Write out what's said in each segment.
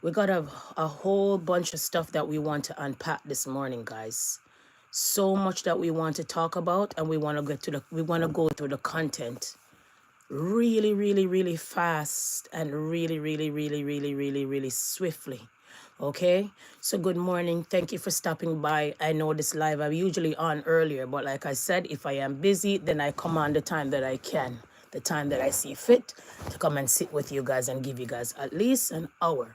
We got a whole bunch of stuff that we want to unpack this morning, guys. So much that we want to talk about, and we want to go through the content really, really, really fast and really, really, really, really, really, really swiftly. Okay, so good morning. Thank you for stopping by. I know this live I'm usually on earlier, but like I said, if I am busy, then I come on the time that I can, the time that I see fit to come and sit with you guys and give you guys at least an hour.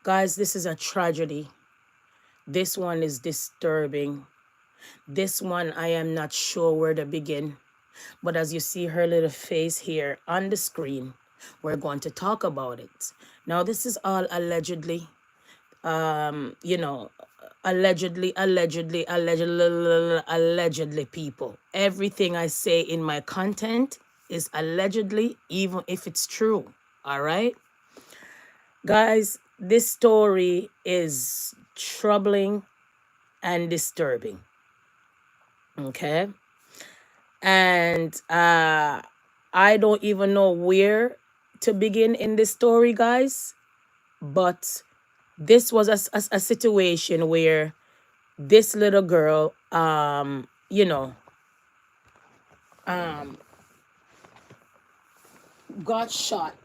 Guys, this is a tragedy. This one is disturbing. This one, I am not sure where to begin. But as you see her little face here on the screen, we're going to talk about it. Now, this is all allegedly, allegedly, people. Everything I say in my content is allegedly, even if it's true. All right? Guys, this story is troubling and disturbing. Okay? And I don't even know where to begin in this story, guys. But this was a situation where this little girl, got shot,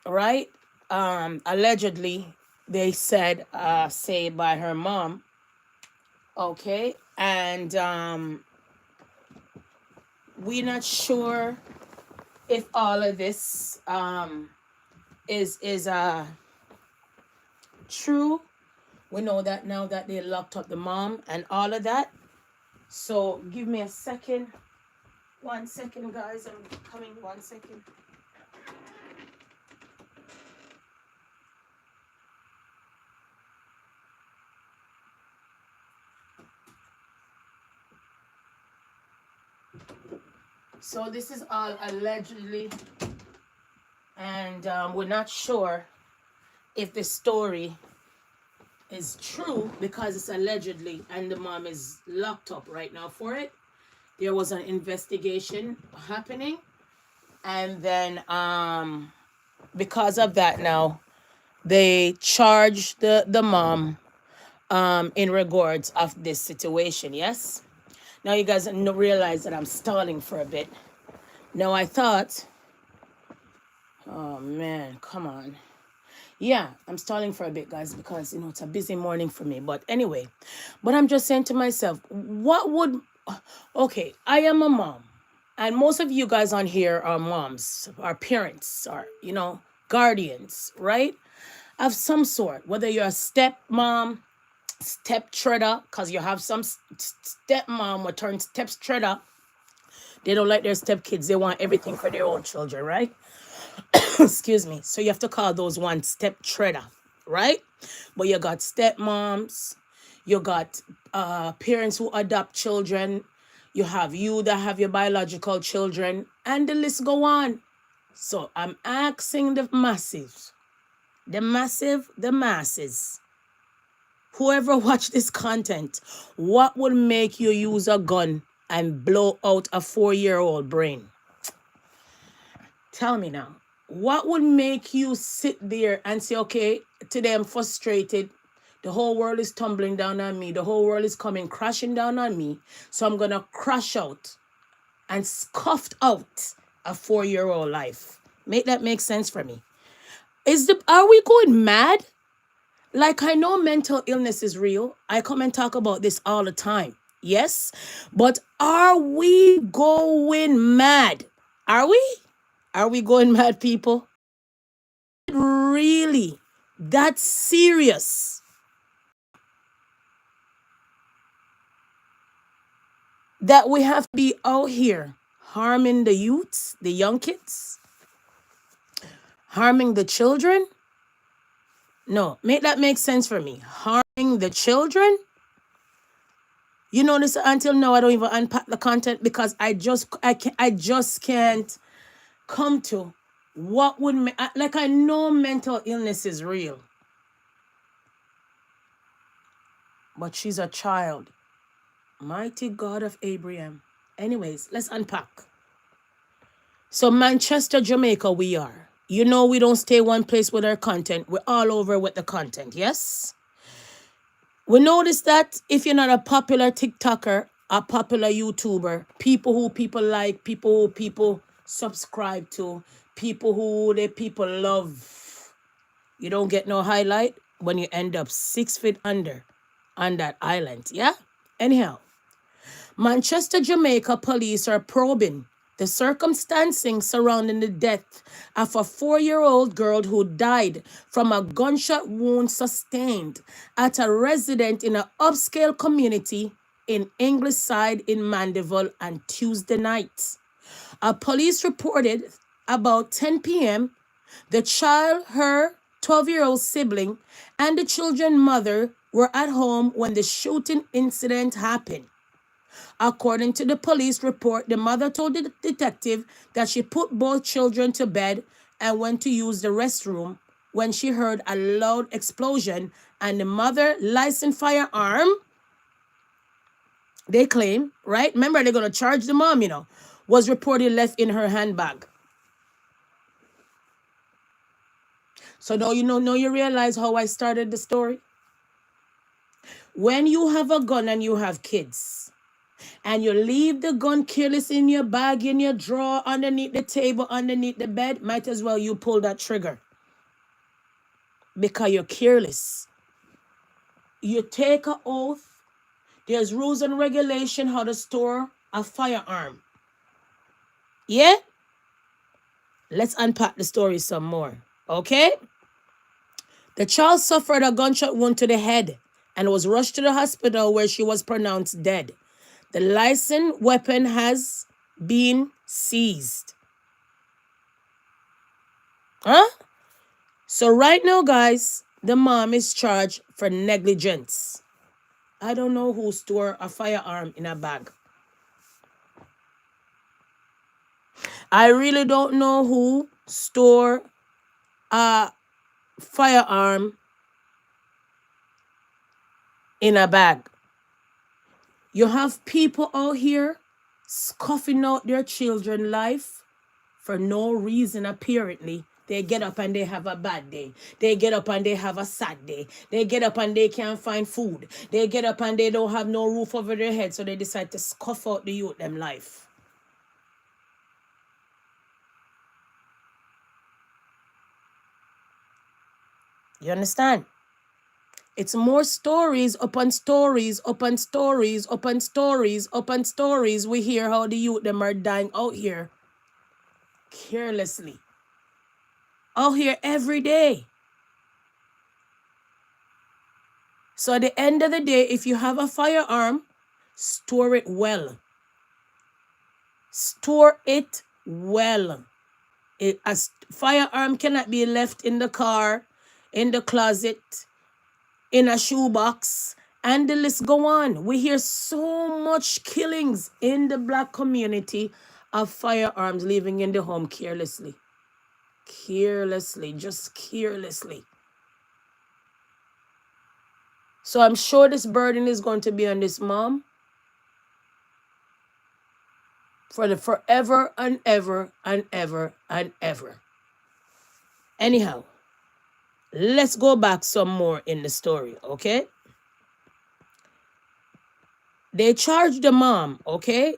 right? Allegedly, they said, say by her mom. Okay. And we're not sure if all of this is true. We know that now that they locked up the mom and all of that. So give me a second. 1 second, guys. I'm coming. 1 second. So this is all allegedly, and we're not sure if the story is true because it's allegedly, and the mom is locked up right now for it. There was an investigation happening, and then because of that now, they charged the mom in regards of this situation. Yes. Now you guys realize that I'm stalling for a bit. Now I thought, oh man, come on. Yeah, I'm stalling for a bit, guys, because, it's a busy morning for me. But anyway, but I'm just saying to myself, okay, I am a mom. And most of you guys on here are moms, are parents, are, guardians, right? Of some sort, whether you're a stepmom, step treader, because you have some stepmom or turn step treader. They don't like their stepkids. They want everything for their own children, right? Excuse me. So you have to call those one step treader, right? But you got stepmoms, you got parents who adopt children, you have you that have your biological children, and the list go on. So I'm asking the masses, whoever watch this content, what would make you use a gun and blow out a 4-year-old brain? Tell me now. What would make you sit there and say, okay, today I'm frustrated. The whole world is tumbling down on me. The whole world is coming crashing down on me. So I'm going to crash out and scuffed out a 4-year-old life. Make that make sense for me. Are we going mad? Like, I know mental illness is real. I come and talk about this all the time. Yes. But are we going mad? Are we? Are we going mad, people? Really? That's serious. That we have to be out here harming the youths, the young kids, harming the children? No, make that make sense for me. Harming the children? You notice until now I don't even unpack the content because I just can't come to what would like, I know mental illness is real, but she's a child. Mighty God of Abraham. Anyways, let's unpack. So Manchester, Jamaica, we are. You know we don't stay one place with our content. We're all over with the content, yes? We notice that if you're not a popular TikToker, a popular YouTuber, people who people like, people who people subscribe to, people who the people love, you don't get no highlight when you end up 6 feet under on that island, yeah? Anyhow, Manchester, Jamaica police are probing the circumstancing surrounding the death of a 4-year-old girl who died from a gunshot wound sustained at a residence in an upscale community in Ingleside in Mandeville on Tuesday night. A police reported about 10 p.m. the child, her 12-year-old sibling, and the children's mother were at home when the shooting incident happened. According to the police report, the mother told the detective that she put both children to bed and went to use the restroom when she heard a loud explosion, and the mother licensed firearm, they claim, right? Remember, they're going to charge the mom, was reportedly left in her handbag. So now you realize how I started the story? When you have a gun and you have kids, and you leave the gun careless in your bag, in your drawer, underneath the table, underneath the bed, might as well you pull that trigger. Because you're careless. You take an oath. There's rules and regulation how to store a firearm. Yeah? Let's unpack the story some more. Okay? The child suffered a gunshot wound to the head and was rushed to the hospital where she was pronounced dead. The licensed weapon has been seized. Huh? So right now, guys, the mom is charged for negligence. I don't know who store a firearm in a bag. I really don't know who store a firearm in a bag. You have people out here scoffing out their children's life for no reason, apparently. They get up and they have a bad day. They get up and they have a sad day. They get up and they can't find food. They get up and they don't have no roof over their head, so they decide to scoff out the youth them life. You understand? It's more stories upon stories upon stories upon stories upon stories. We hear how the youth them are dying out here carelessly. Out here every day. So at the end of the day, if you have a firearm, store it well. Store it well. A firearm cannot be left in the car, in the closet, in a shoebox, and the list go on. We hear so much killings in the black community of firearms living in the home carelessly. Carelessly, just carelessly. So I'm sure this burden is going to be on this mom for the forever and ever and ever and ever. Anyhow, let's go back some more in the story, okay? They charged the mom, okay?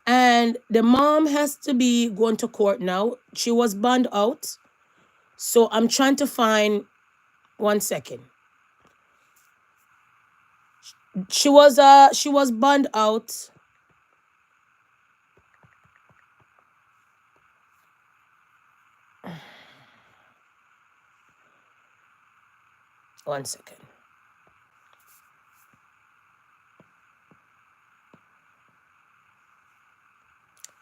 And the mom has to be going to court now. She was bond out. So I'm trying to find, 1 second. She was bond out. One second.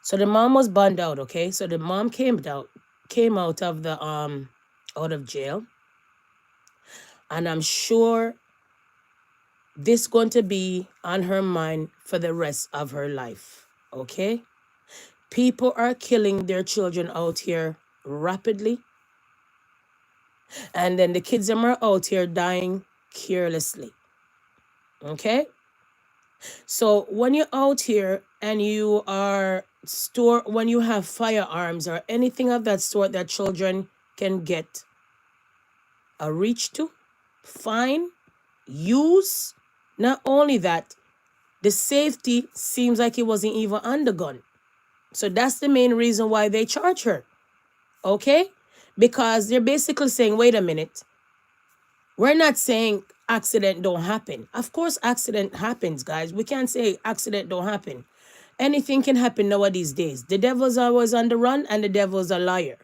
So the mom was bond out, okay? So the mom came out of the out of jail. And I'm sure this going to be on her mind for the rest of her life, okay? People are killing their children out here rapidly. And then the kids them are out here dying carelessly. Okay? So when you're out here and you are store, when you have firearms or anything of that sort that children can get a reach to, find, use. Not only that, the safety seems like it wasn't even on the gun. So that's the main reason why they charge her. Okay? Because they're basically saying, wait a minute, we're not saying accident don't happen. Of course, accident happens, guys. We can't say accident don't happen. Anything can happen nowadays days. The devil's always on the run and the devil's a liar.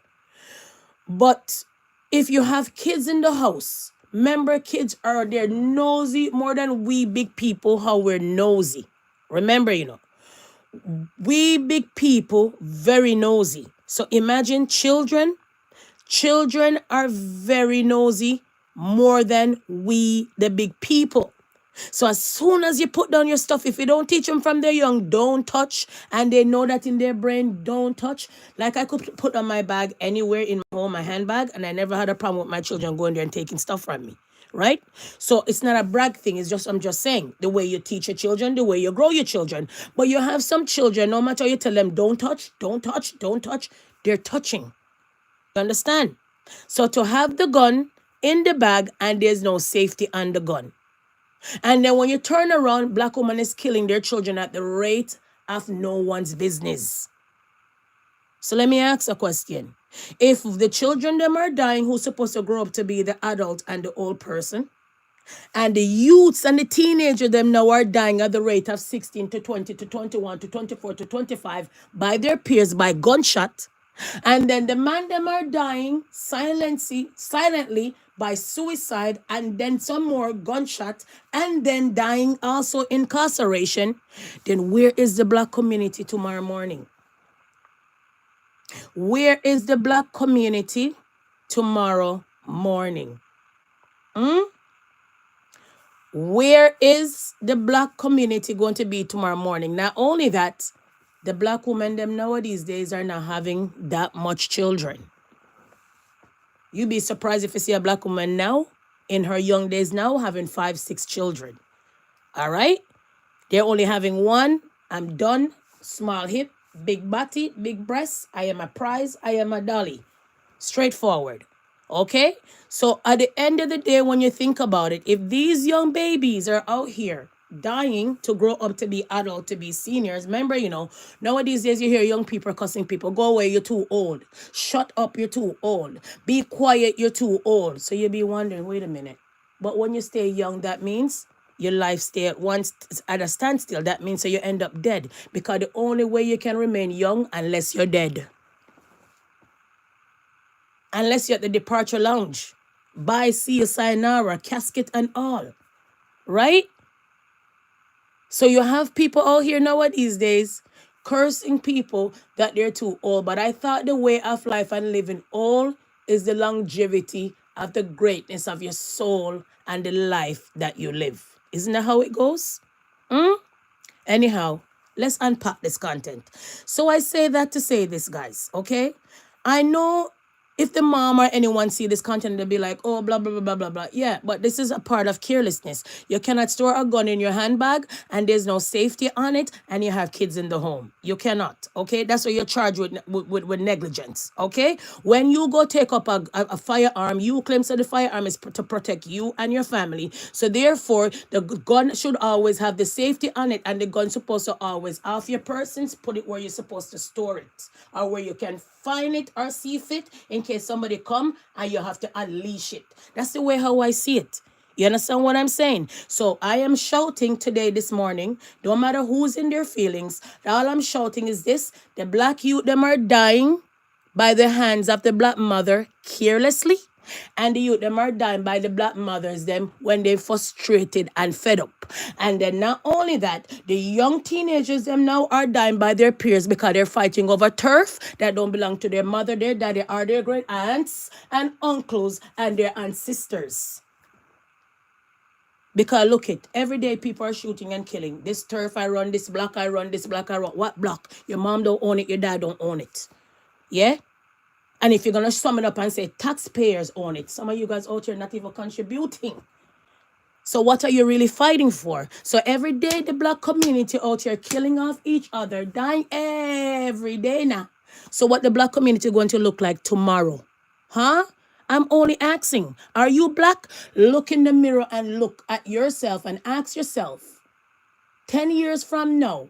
But if you have kids in the house, remember, kids are, they're nosy more than we big people, how we're nosy. Remember, we big people, very nosy. So imagine children. Children are very nosy more than we, the big people. So as soon as you put down your stuff, if you don't teach them from their young, don't touch, and they know that in their brain, don't touch. Like I could put on my bag anywhere in my home, my handbag, and I never had a problem with my children going there and taking stuff from me. Right? So it's not a brag thing. It's just, I'm just saying, the way you teach your children, the way you grow your children. But you have some children, no matter how you tell them, don't touch, don't touch, don't touch, they're touching. You understand? So to have the gun in the bag and there's no safety on the gun. And then when you turn around, black woman is killing their children at the rate of no one's business. So let me ask a question. If the children them are dying, who's supposed to grow up to be the adult and the old person, and the youths and the teenagers them now are dying at the rate of 16 to 20 to 21 to 24 to 25 by their peers by gunshot, and then the man them are dying silently by suicide, and then some more gunshot, and then dying also incarceration, then where is the black community tomorrow morning? Where is the black community tomorrow morning? Where is the black community going to be tomorrow morning? Not only that, the black women them nowadays days are not having that much children. You'd be surprised if you see a black woman now, in her young days now, having 5, 6 children. All right? They're only having one. I'm done. Small hip, big body, big breasts. I am a prize. I am a dolly. Straightforward. Okay? So at the end of the day, when you think about it, if these young babies are out here dying to grow up to be adult, to be seniors, remember, nowadays days you hear young people cussing people, go away, you're too old. Shut up, you're too old. Be quiet, you're too old. So you'll be wondering, wait a minute. But when you stay young, that means your life stay at a standstill. That means so you end up dead. Because the only way you can remain young unless you're dead. Unless you're at the departure lounge. Bye, see you, sayonara, casket and all. Right? So you have people out here nowadays days cursing people that they're too old. But I thought the way of life and living old is the longevity of the greatness of your soul and the life that you live. Isn't that how it goes? Anyhow, let's unpack this content. So I say that to say this, guys, okay? I know if the mom or anyone see this content, they'll be like, oh, blah, blah, blah, blah, blah, blah. Yeah, but this is a part of carelessness. You cannot store a gun in your handbag and there's no safety on it and you have kids in the home. You cannot, okay? That's what you're charged with negligence, okay? When you go take up a firearm, you claim that the firearm is to protect you and your family. So therefore, the gun should always have the safety on it, and the gun's supposed to always off your persons, put it where you're supposed to store it or where you can find it or see fit in case somebody come and you have to unleash it. That's the way how I see it. You understand what I'm saying? So I am shouting today, this morning, no matter who's in their feelings, all I'm shouting is this: the black youth, them are dying by the hands of the black mother carelessly, and the youth them are dying by the black mothers them when they're frustrated and fed up. And then not only that, the young teenagers them now are dying by their peers because they're fighting over turf that don't belong to their mother, their daddy, or their great aunts and uncles and their ancestors. Because look it, every day people are shooting and killing. This turf I run, this block I run, this block I run. What block? Your mom don't own it, your dad don't own it. Yeah? And if you're going to sum it up and say taxpayers own it, some of you guys out here not even contributing. So what are you really fighting for? So every day the black community out here killing off each other, dying every day now. So what the black community going to look like tomorrow? Huh? I'm only asking, are you black? Look in the mirror and look at yourself and ask yourself, 10 years from now,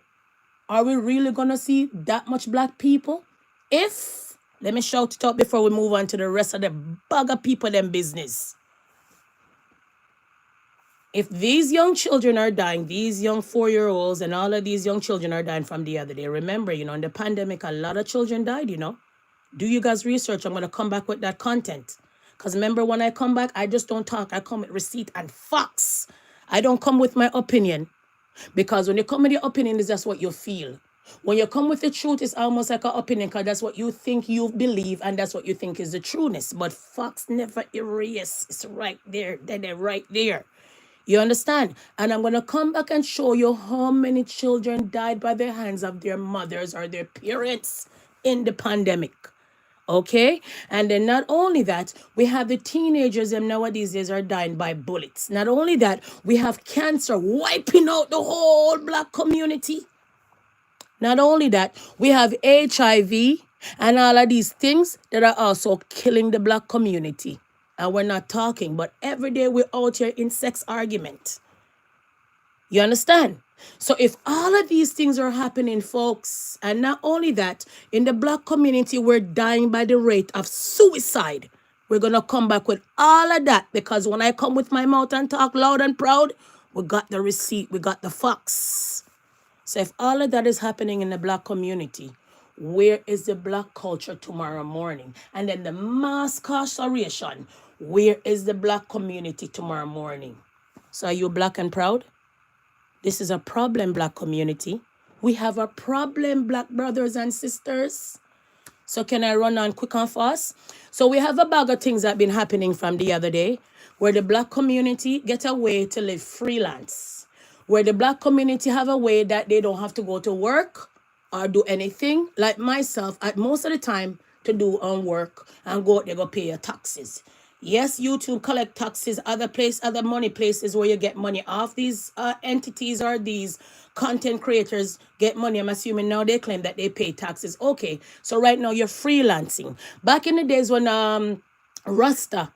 are we really going to see that much black people? If, let me shout it out before we move on to the rest of the bugger people them business. If these young children are dying, these young 4-year-olds and all of these young children are dying from the other day, remember, in the pandemic, a lot of children died, Do you guys research? I'm going to come back with that content. Because remember, when I come back, I just don't talk. I come with receipt and facts. I don't come with my opinion. Because when you come with your opinion, it's just what you feel. When you come with the truth, it's almost like an opinion because that's what you think you believe and that's what you think is the trueness. But facts never erase. It's right there. They're right there. You understand? And I'm going to come back and show you how many children died by the hands of their mothers or their parents in the pandemic. Okay? And then not only that, we have the teenagers and nowadays days are dying by bullets. Not only that, we have cancer wiping out the whole black community. Not only that, we have HIV and all of these things that are also killing the black community. And we're not talking, but every day we're out here in sex argument. You understand? So if all of these things are happening, folks, and not only that, in the black community, we're dying by the rate of suicide. We're going to come back with all of that because when I come with my mouth and talk loud and proud, we got the receipt, we got the facts. So if all of that is happening in the black community, where is the black culture tomorrow morning? And then the mass incarceration, where is the black community tomorrow morning? So are you black and proud? This is a problem, black community. We have a problem, black brothers and sisters. So can I run on quick and fast? So we have a bag of things that have been happening from the other day where the black community get a way to live freelance. Where the black community have a way that they don't have to go to work or do anything. Like myself, at most of the time to do work and go out there go pay your taxes. Yes, YouTube collect taxes, other money places where you get money off these entities or these content creators get money. I'm assuming now they claim that they pay taxes. Okay, so right now you're freelancing. Back in the days when Rasta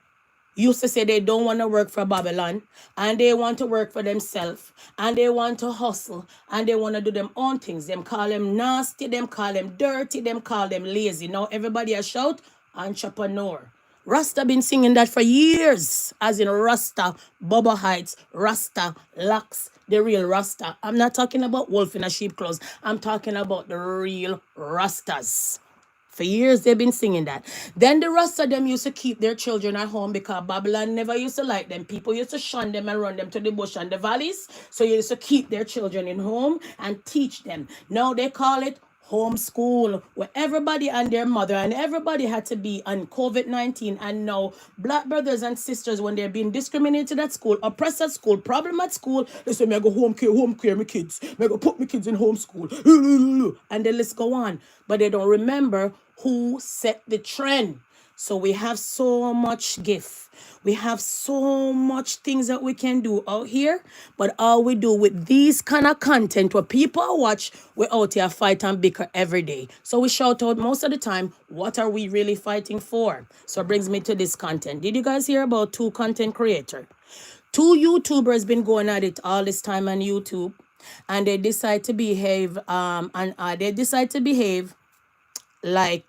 used to say they don't want to work for Babylon and they want to work for themselves and they want to hustle and they want to do them own things. Them call them nasty, them call them dirty, them call them lazy. Now everybody a shout entrepreneur. Rasta been singing that for years, as in Rasta, Bubba Heights, Rasta, Lux, the real Rasta. I'm not talking about wolf in a sheep clothes. I'm talking about the real Rastas. For years, they've been singing that. Then the Rasta them used to keep their children at home because Babylon never used to like them. People used to shun them and run them to the bush and the valleys. So you used to keep their children in home and teach them. Now they call it homeschool, where everybody and their mother and everybody had to be on COVID-19. And now black brothers and sisters, when they're being discriminated at school, oppressed at school, problem at school, they say, me I go home care my kids. Me I go put my kids in homeschool. And the list go on. But they don't remember who set the trend. So we have so much gift. We have so much things that we can do out here. But all we do with these kind of content where people watch, we're out here fight and bicker every day. So we shout out most of the time, what are we really fighting for? So it brings me to this content. Did you guys hear about 2 content creators? 2 YouTubers been going at it all this time on YouTube. And they decide to behave, like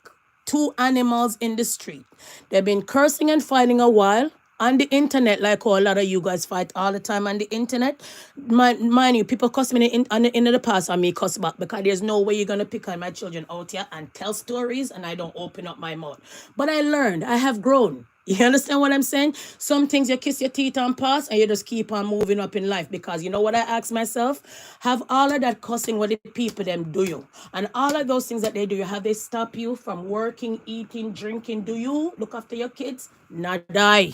2 animals in the street. They've been cursing and fighting a while on the internet, like how a lot of you guys fight all the time on the internet. Mind you, people cuss me in the past and me cuss back because there's no way you're going to pick on my children out here and tell stories and I don't open up my mouth. But I learned, I have grown. You understand what I'm saying? Some things you kiss your teeth and pass and you just keep on moving up in life because you know what I ask myself? Have all of that cussing what the people them do you? And all of those things that they do you, have they stop you from working, eating, drinking? Do you look after your kids? Not die.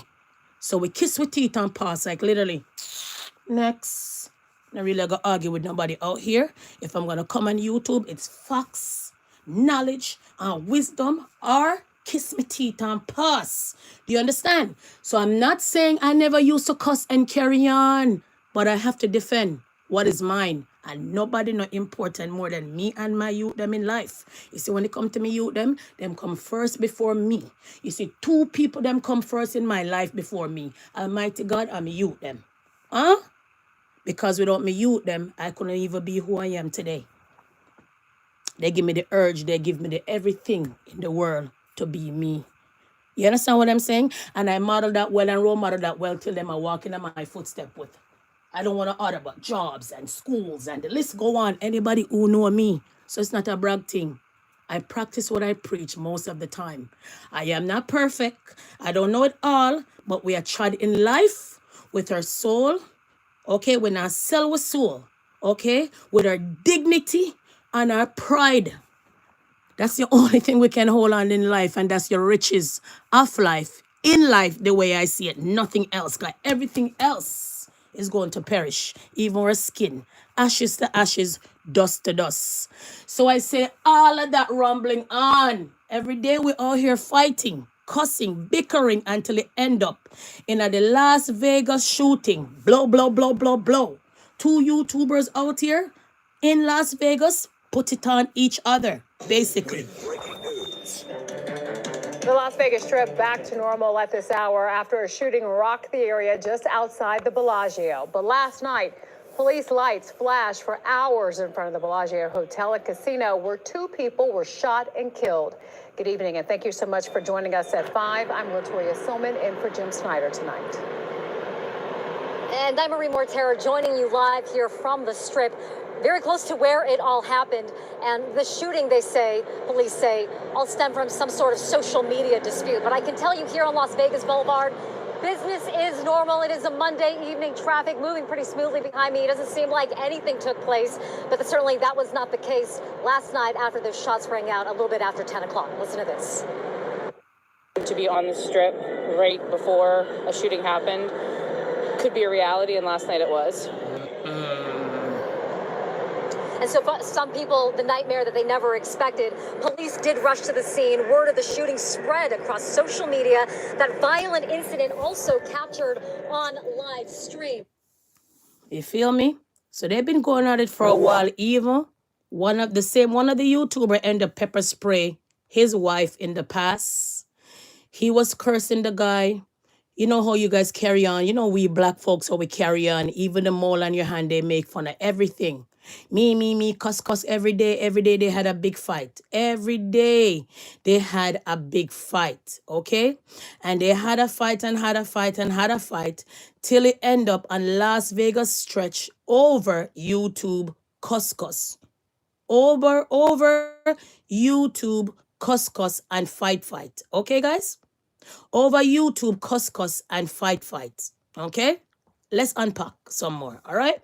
So we kiss with teeth and pass like literally. Next. Not really gonna argue with nobody out here. If I'm gonna come on YouTube, it's facts, knowledge, and wisdom, or kiss me teeth and pass. Do you understand? So I'm not saying I never used to cuss and carry on, but I have to defend what is mine. And nobody not important more than me and my youth them in life. You see, when it come to me youth them come first before me. You see, two people them come first in my life before me. Almighty God and me youth them. Huh? Because without me youth them, I couldn't even be who I am today. They give me the urge, they give me the everything in the world to be me. You understand what I'm saying? And I model that well and role model that well till them are walking in my footstep with. I don't want to order about jobs and schools and the list go on. Anybody who know me. So it's not a brag thing. I practice what I preach most of the time. I am not perfect. I don't know it all, but we are tried in life with our soul. Okay, when our sell with soul. Okay, with our dignity and our pride. That's the only thing we can hold on in life, and that's your riches of life, in life, the way I see it. Nothing else. Like everything else is going to perish, even our skin. Ashes to ashes, dust to dust. So I say all of that rumbling on. Every day we all here fighting, cussing, bickering until it end up in the Las Vegas shooting. Blow, blow, blow, blow, blow. Two YouTubers out here in Las Vegas put it on each other, basically. The Las Vegas Strip back to normal at this hour after a shooting rocked the area just outside the Bellagio. But last night, police lights flashed for hours in front of the Bellagio Hotel and Casino where two people were shot and killed. Good evening, and thank you so much for joining us at 5. I'm Latoya Silman in for Jim Snyder tonight. And I'm Marie Mortera joining you live here from the Strip, very close to where it all happened. And the shooting, police say, all stemmed from some sort of social media dispute. But I can tell you here on Las Vegas Boulevard, business is normal. It is a Monday evening, traffic moving pretty smoothly behind me. It doesn't seem like anything took place, but certainly that was not the case last night after those shots rang out a little bit after 10 o'clock. Listen to this. To be on the Strip right before a shooting happened could be a reality, and last night it was. And so for some people, the nightmare that they never expected. Police did rush to the scene. Word of the shooting spread across social media. That violent incident also captured on live stream. You feel me? So they've been going at it for a while. Even one of the YouTuber ended up pepper spray his wife in the past. He was cursing the guy. You know how you guys carry on. You know we black folks how we carry on. Even the mole on your hand, they make fun of everything. Me, cuss every day. Every day they had a big fight. Every day they had a big fight, okay? And they had a fight and had a fight and had a fight till it end up on Las Vegas stretch over YouTube cuss. Over YouTube cuss and fight. Okay, guys? Over YouTube cuss and fight. Okay? Let's unpack some more, all right?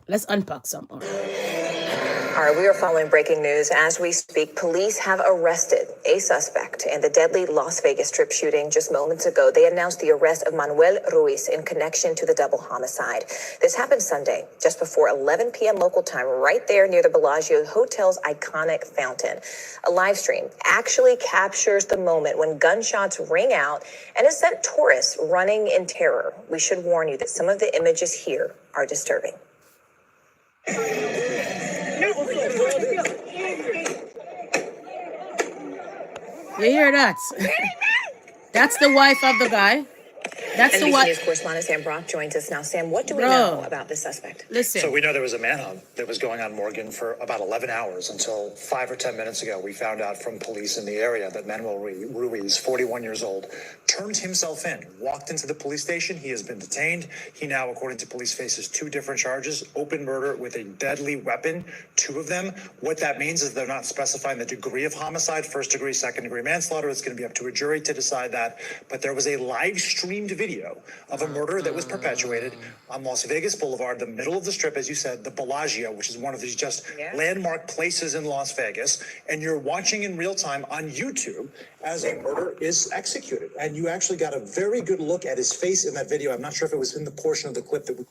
Let's unpack some more. All right, we are following breaking news. As we speak, police have arrested a suspect in the deadly Las Vegas Strip shooting just moments ago. They announced the arrest of Manuel Ruiz in connection to the double homicide. This happened Sunday, just before 11 p.m. local time, right there near the Bellagio Hotel's iconic fountain. A live stream actually captures the moment when gunshots ring out and it sent tourists running in terror. We should warn you that some of the images here are disturbing. You hear that? That's the wife of the guy. That's the wife. NBC News correspondent Sam Brock joins us now. Sam, what do we know about this suspect? Listen. So we know there was a manhunt that was going on, Morgan, for about 11 hours until 5 or 10 minutes ago. We found out from police in the area that Manuel Ruiz, 41 years old, turned himself in, walked into the police station. He has been detained. He now, according to police, faces 2 different charges: open murder with a deadly weapon, 2 of them. What that means is they're not specifying the degree of homicide, 1st degree, 2nd degree manslaughter. It's going to be up to a jury to decide that. But there was a live streamed video of a murder that was perpetuated on Las Vegas Boulevard, the middle of the Strip, as you said, the Bellagio, which is one of these just landmark places in Las Vegas. And you're watching in real time on YouTube as a murder is executed. And you actually got a very good look at his face in that video. I'm not sure if it was in the portion of the clip that we...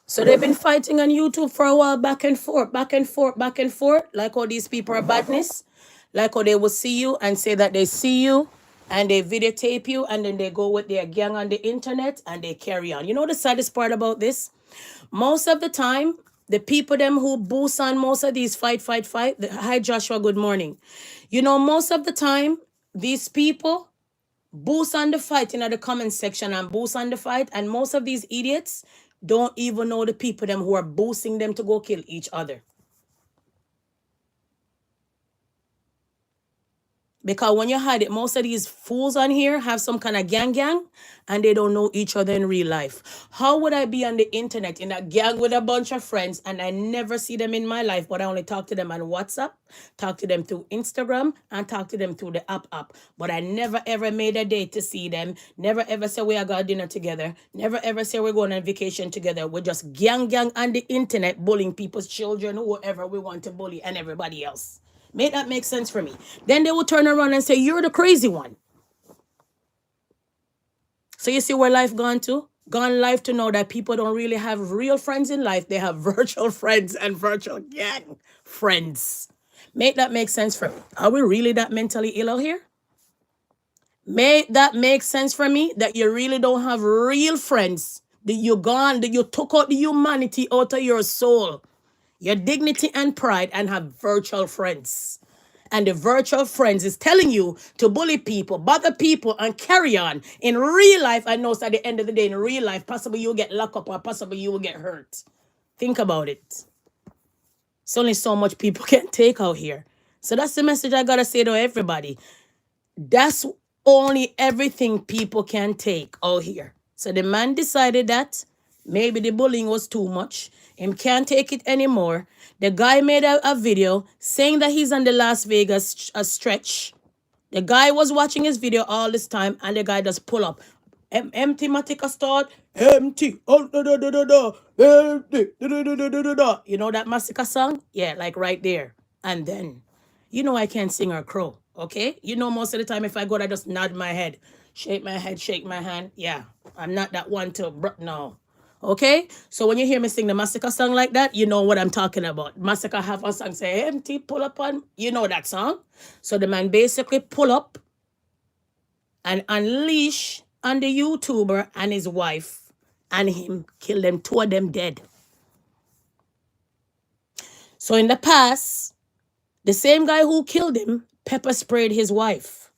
So they've been fighting on YouTube for a while, back and forth, like all these people are badness. Like how they will see you and say that they see you and they videotape you and then they go with their gang on the internet and they carry on. You know the saddest part about this? Most of the time, the people them who boost on most of these fight. Hi Joshua, good morning. You know, most of the time, these people boost on the fight in the comment section and boost on the fight, and most of these idiots don't even know the people them who are boosting them to go kill each other. Because when you hide it, most of these fools on here have some kind of gang and they don't know each other in real life. How would I be on the internet in a gang with a bunch of friends and I never see them in my life, but I only talk to them on WhatsApp, talk to them through Instagram, and talk to them through the app. But I never ever made a date to see them, never ever say we are going dinner together, never ever say we're going on vacation together. We're just gang on the internet, bullying people's children, whoever we want to bully, and everybody else. Make that make sense for me. Then they will turn around and say, you're the crazy one. So you see where life gone to? Gone life to know that people don't really have real friends in life. They have virtual friends and virtual gang friends. Make that make sense for me. Are we really that mentally ill out here? Make that make sense for me that you really don't have real friends. That you're gone, that you took out the humanity out of your soul, your dignity and pride, and have virtual friends. And the virtual friends is telling you to bully people, bother people, and carry on. In real life, I know so at the end of the day, in real life, possibly you'll get locked up or possibly you will get hurt. Think about it. It's only so much people can take out here. So that's the message I gotta say to everybody. That's only everything people can take out here. So the man decided that maybe the bullying was too much. Him can't take it anymore. The guy made a video saying that he's on the Las Vegas stretch. The guy was watching his video all this time and the guy just pull up. Empty Matica start. Empty. Oh, da, da, da, da, da. Empty. Da, da, da, da, da, da, da. You know that Massacre song? Yeah, like right there. And then, you know I can't sing or crow. Okay? You know most of the time if I go, I just nod my head. Shake my head, shake my hand. Yeah. I'm not that one to... No. Okay? So when you hear me sing the Massacre song like that, you know what I'm talking about. Massacre have a song say, empty, pull up on... You know that song? So the man basically pull up and unleash on the YouTuber and his wife and him, kill them, two of them dead. So in the past, the same guy who killed him pepper sprayed his wife.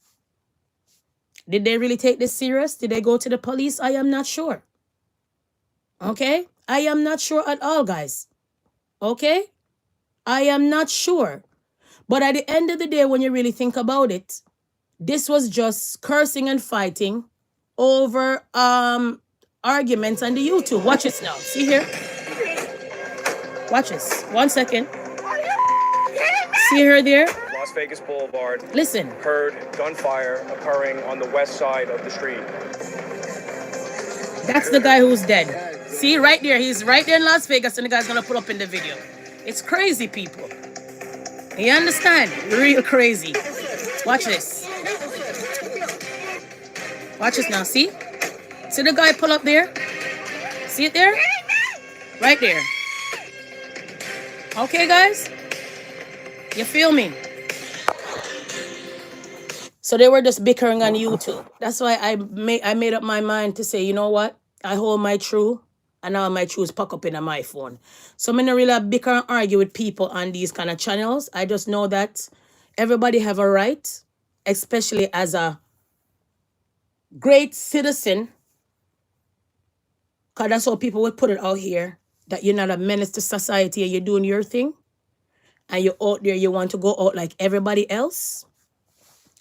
Did they really take this serious? Did they go to the police? I am not sure. Okay? I am not sure at all, guys. Okay? I am not sure. But at the end of the day, when you really think about it, this was just cursing and fighting over arguments on the YouTube. Watch this now. See here? Watch this. 1 second. See her there? Las Vegas Boulevard. Listen. Heard gunfire occurring on the west side of the street. That's the guy who's dead. See, right there. He's right there in Las Vegas, and the guy's going to pull up in the video. It's crazy, people. You understand? Real crazy. Watch this. Watch this now. See? See the guy pull up there? See it there? Right there. Okay, guys? You feel me? So they were just bickering on YouTube. That's why I made up my mind to say, you know what? I hold my true, and now my truth pack up in my phone. So I'm not really bicker and argue with people on these kind of channels. I just know that everybody have a right, especially as a great citizen, because that's how people would put it out here, that you're not a menace to society and you're doing your thing, and you're out there, you want to go out like everybody else.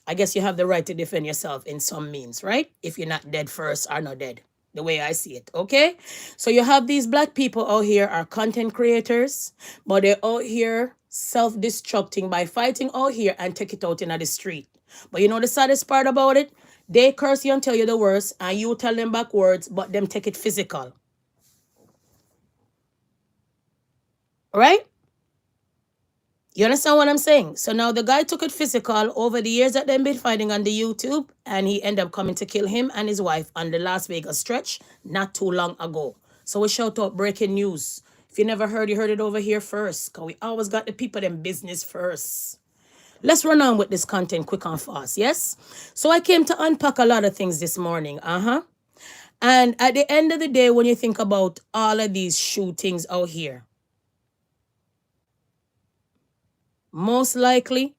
I guess you have the right to defend yourself in some means, right? If you're not dead first or not dead, the way I see it, okay? So you have these black people out here are content creators, but they're out here self-destructing by fighting out here and take it out in the street. But you know the saddest part about it? They curse you and tell you the worst, and you tell them back words, but them take it physical. Right? You understand what I'm saying? So now the guy took it physical over the years that they've been fighting on the YouTube, and he ended up coming to kill him and his wife on the Las Vegas stretch not too long ago. So we shout out breaking news. If you never heard, you heard it over here first, because we always got the people them business first. Let's run on with this content quick and fast, yes? So I came to unpack a lot of things this morning, And at the end of the day, when you think about all of these shootings out here, most likely,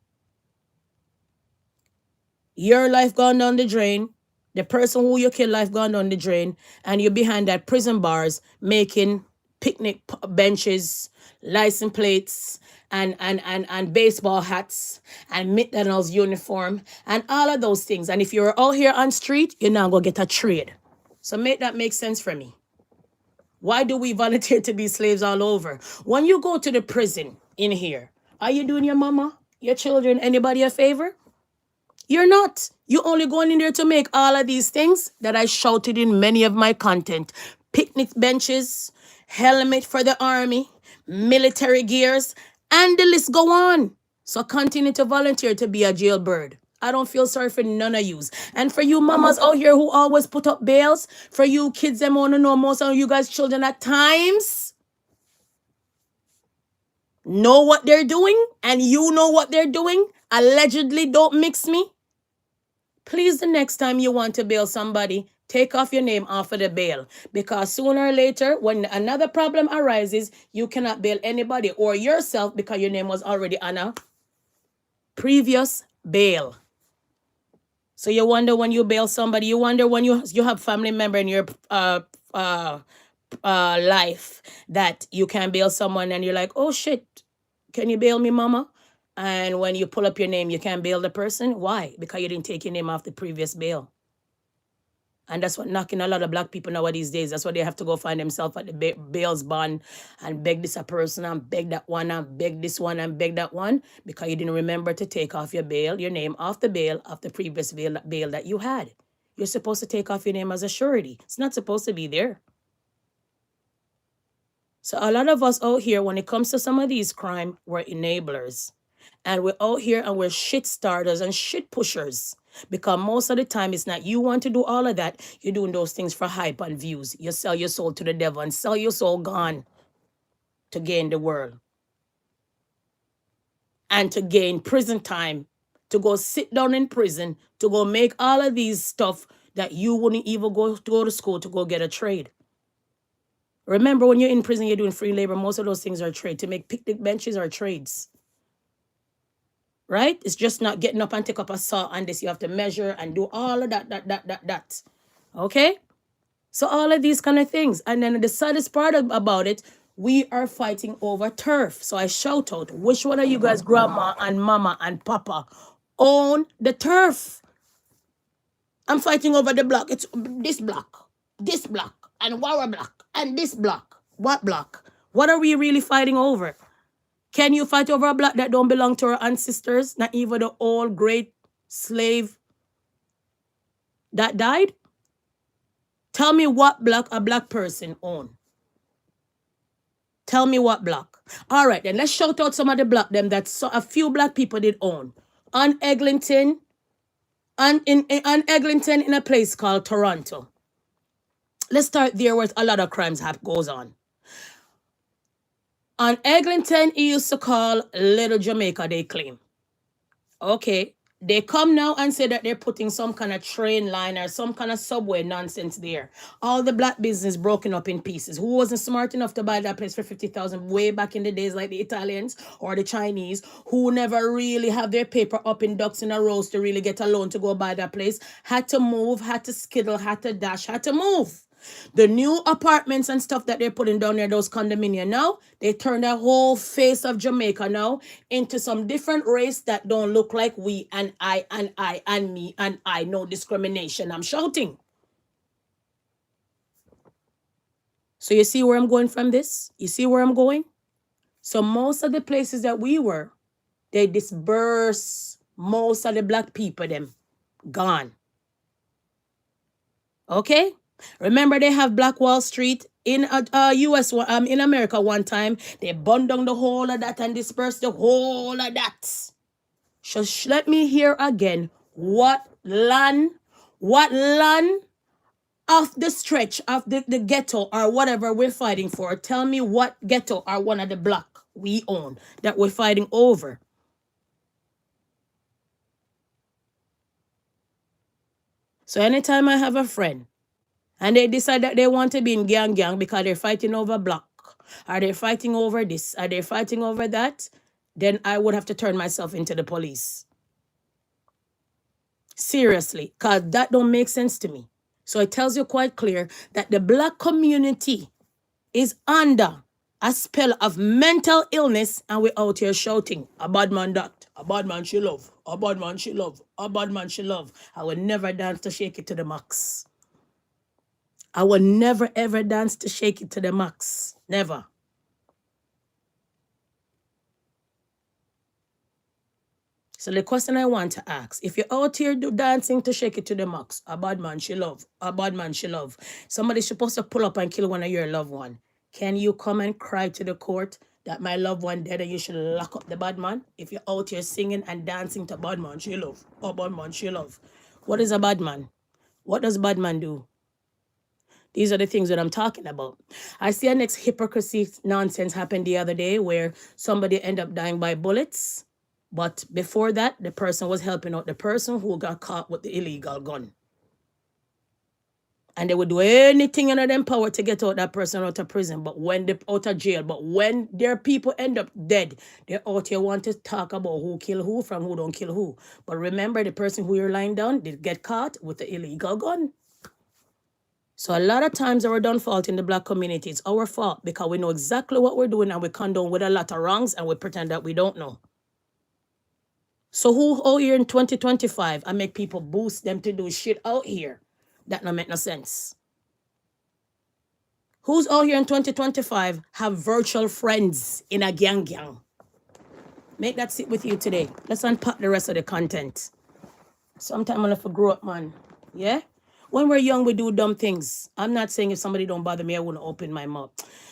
your life gone down the drain, the person who you kill life gone down the drain, and you're behind that prison bars making picnic benches, license plates, and baseball hats, and McDonald's uniform, and all of those things. And if you're out here on street, you're now going to get a trade. So make that make sense for me. Why do we volunteer to be slaves all over? When you go to the prison in here, are you doing your mama, your children, anybody a favor? You're not. You're only going in there to make all of these things that I shouted in many of my content. Picnic benches, helmet for the army, military gears, and the list go on. So continue to volunteer to be a jailbird. I don't feel sorry for none of yous. And for you mamas out here who always put up bails, for you kids that want to know, most of you guys children at times know what they're doing, and you know what they're doing. Allegedly, don't mix me. Please, the next time you want to bail somebody, take off your name off of the bail. Because sooner or later, when another problem arises, you cannot bail anybody or yourself because your name was already on a previous bail. So you wonder when you bail somebody, you wonder when you have family member in your life that you can bail someone and you're like, oh shit, can you bail me, mama? And when you pull up your name, you can't bail the person. Why? Because you didn't take your name off the previous bail. And that's what knocking a lot of black people nowadays days. That's why they have to go find themselves at the bail's bond and beg this a person and beg that one and beg this one and beg that one because you didn't remember to take off your bail, your name off the bail of the previous bail that you had. You're supposed to take off your name as a surety. It's not supposed to be there. So a lot of us out here, when it comes to some of these crime, we're enablers. And we're out here and we're shit starters and shit pushers. Because most of the time, it's not you want to do all of that. You're doing those things for hype and views. You sell your soul to the devil and sell your soul gone to gain the world. And to gain prison time. To go sit down in prison. To go make all of these stuff that you wouldn't even go to school to go get a trade. Remember, when you're in prison, you're doing free labor. Most of those things are trade. To make picnic benches are trades. Right? It's just not getting up and take up a saw and this. You have to measure and do all of that. Okay? So all of these kind of things. And then the saddest part about it, we are fighting over turf. So I shout out, which one of you guys, grandma and mama and papa, own the turf? I'm fighting over the block. It's this block, and our block, and this block. What block? What are we really fighting over? Can you fight over a block that don't belong to our ancestors? Not even the old great slave that died? Tell me what block a black person own. Tell me what block. All right, then let's shout out some of the block them that a few black people did own. On Eglinton, on Eglinton in a place called Toronto. Let's start there where a lot of crimes goes on. On Eglinton, he used to call Little Jamaica, they claim. Okay. They come now and say that they're putting some kind of train line or some kind of subway nonsense there. All the black business broken up in pieces. Who wasn't smart enough to buy that place for 50,000 way back in the days, like the Italians or the Chinese, who never really have their paper up in ducks in a rows to really get a loan to go buy that place, had to move, had to skittle, had to dash, had to move. The new apartments and stuff that they're putting down there, those condominiums now, they turn the whole face of Jamaica now into some different race that don't look like we and I and me and I. No discrimination. I'm shouting. So you see where I'm going from this? You see where I'm going? So most of the places that we were, they disperse most of the black people, them gone. Okay? Remember, they have Black Wall Street in US, in America one time. They burned down the whole of that and dispersed the whole of that. So let me hear again what land of the stretch of the ghetto or whatever we're fighting for. Tell me what ghetto or one of the block we own that we're fighting over. So anytime I have a friend and they decide that they want to be in gang because they're fighting over block, are they fighting over this, are they fighting over that, then I would have to turn myself into the police. Seriously, because that don't make sense to me. So it tells you quite clear that the black community is under a spell of mental illness, and we're out here shouting, a bad man that, a bad man she love, a bad man she love, a bad man she love. I will never dance to shake it to the max. I will never ever dance to shake it to the max. Never. So the question I want to ask, if you're out here dancing to shake it to the max, a bad man she love, a bad man she love, somebody's supposed to pull up and kill one of your loved one. Can you come and cry to the court that my loved one dead and you should lock up the bad man? If you're out here singing and dancing to bad man she love, a bad man she love. What is a bad man? What does bad man do? These are the things that I'm talking about. I see a next hypocrisy nonsense happened the other day where somebody ended up dying by bullets. But before that, the person was helping out the person who got caught with the illegal gun. And they would do anything in their power to get out that person out of prison, but when they out of jail. But when their people end up dead, they out here want to talk about who kill who from who don't kill who. But remember, the person who you're lying down did get caught with the illegal gun. So a lot of times our downfall in the black community, it's our fault because we know exactly what we're doing and we condone with a lot of wrongs and we pretend that we don't know. So who out here in 2025 and make people boost them to do shit out here that don't make no sense? Who's out here in 2025 have virtual friends in a gang? Make that sit with you today. Let's unpack the rest of the content. Sometime I'll have to grow up, man. Yeah? When we're young, we do dumb things. I'm not saying if somebody don't bother me, I wouldn't open my mouth.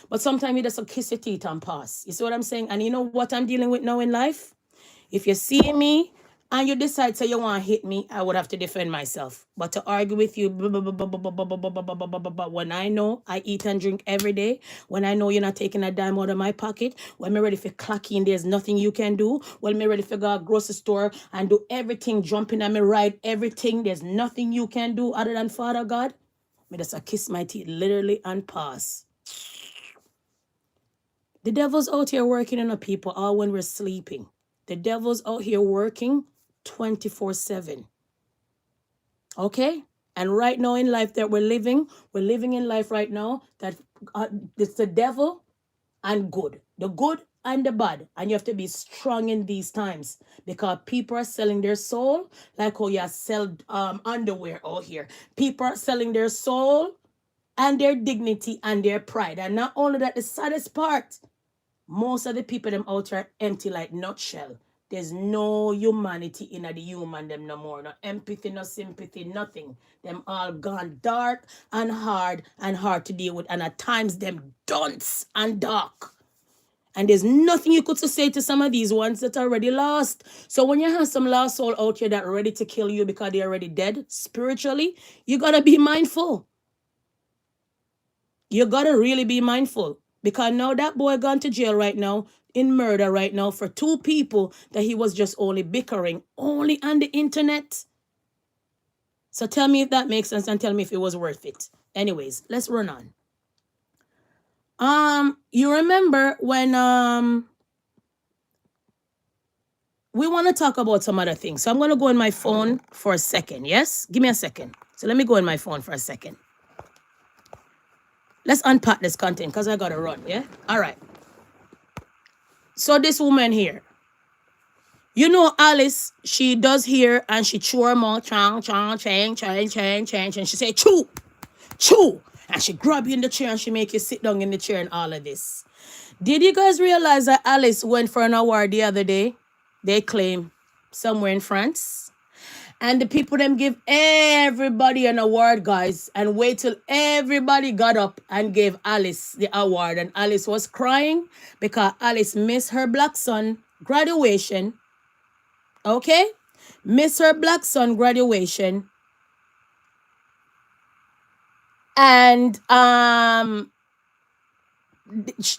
But sometimes you just kiss your teeth and pass. You see what I'm saying? And you know what I'm dealing with now in life? If you see me and you decide so you want to hit me, I would have to defend myself. But to argue with you, when I know I eat and drink every day, when I know you're not taking a dime out of my pocket, when I'm ready for clocking, there's nothing you can do. When I'm ready for go to grocery store and do everything, jumping on me ride, everything, there's nothing you can do other than Father God. Me just kiss my teeth literally and pass. The devil's out here working on the people all when we're sleeping. The devil's out here working 24/7. Okay? And right now in life that we're living in life right now that it's the devil and good. The good and the bad. And you have to be strong in these times because people are selling their soul like how you sell underwear out here. People are selling their soul and their dignity and their pride. And not only that, the saddest part, most of the people them out here are empty like nutshell. There's no humanity in the human them no more. No empathy, no sympathy, nothing. Them all gone dark and hard to deal with. And at times them dunce and dark. And there's nothing you could say to some of these ones that are already lost. So when you have some lost soul out here that are ready to kill you because they're already dead spiritually, you got to be mindful. You got to really be mindful. Because now that boy gone to jail right now, in murder right now, for 2 people that he was just only bickering, only on the internet. So tell me if that makes sense and tell me if it was worth it. Anyways, let's run on. You remember when we want to talk about some other things. So I'm going to go on my phone for a second. Yes? Give me a second. So let me go on my phone for a second. Let's unpack this content because I got to run, yeah? All right. So this woman here, you know Alice, she does here and she chew her mouth, chang, and she say, chew, chew. And she grab you in the chair and she make you sit down in the chair and all of this. Did you guys realize that Alice went for an award the other day? They claim somewhere in France. And the people them give everybody an award, guys. And wait till everybody got up and gave Alice the award. And Alice was crying because Alice missed her black son graduation. Okay? Missed her black son graduation. And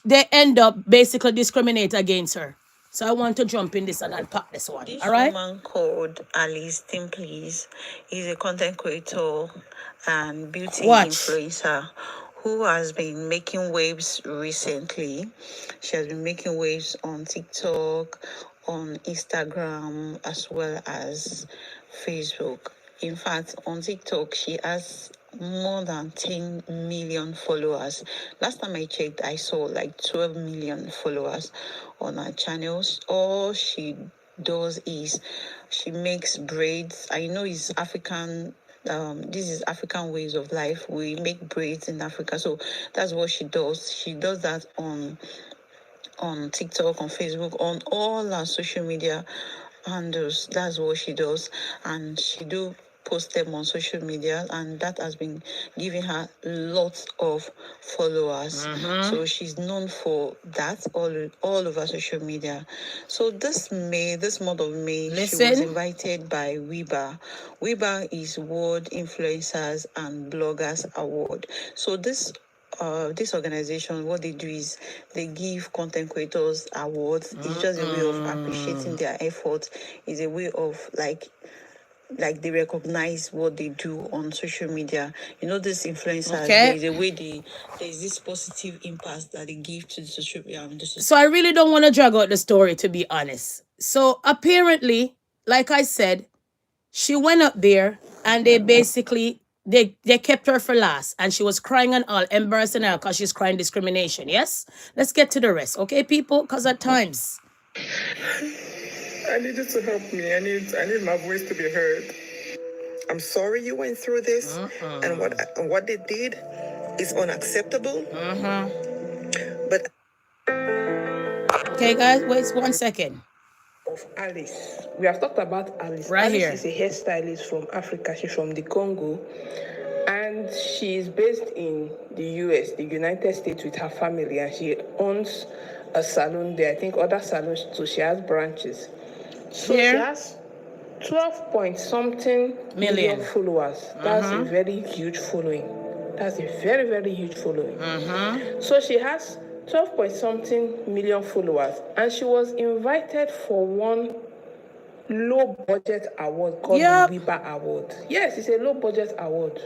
they end up basically discriminate against her. So I want to jump in this and unpack this one. This All right? woman called Alice Timplies is a content creator and beauty Watch. influencer who has been making waves recently. She has been making waves on TikTok, on Instagram, as well as Facebook. In fact, on TikTok, she has more than 10 million followers. Last time I checked, I saw like 12 million followers on her channels. All she does is she makes braids. I know it's African. This is African ways of life. We make braids in Africa, so that's what she does. She does that on TikTok, on Facebook, on all our social media handles. That's what she does, and she do post them on social media, and that has been giving her lots of followers. So she's known for that all over social media. So this month of May, she was Listen. invited by WIBA. WIBA is World Influencers and Bloggers Award. So this organization, what they do is they give content creators awards. It's just a way of appreciating their efforts. It's a way of like they recognize what they do on social media. You know, these influencers, Okay. there's a way there's this positive impact that they give to the social media. So I really don't want to drag out the story, to be honest. So apparently, like I said, she went up there and they basically they kept her for last, and she was crying and all, embarrassing her because she's crying discrimination. Yes, let's get to the rest, okay, people? Because at times I need you to help me. I need my voice to be heard. I'm sorry you went through this, and what they did is unacceptable. But okay, guys, wait 1 second. Of Alice, we have talked about Alice. Right Alice here. is a hairstylist from Africa. She's from the Congo, and she's based in the US, the United States, with her family, and she owns a salon there. I think other salons too. She has branches. So Here. she has 12 point something million followers. That's a very huge following. That's a very, very huge following. So she has 12 point something million followers, and she was invited for one low budget award called the WIBA Award. Yes, it's a low budget award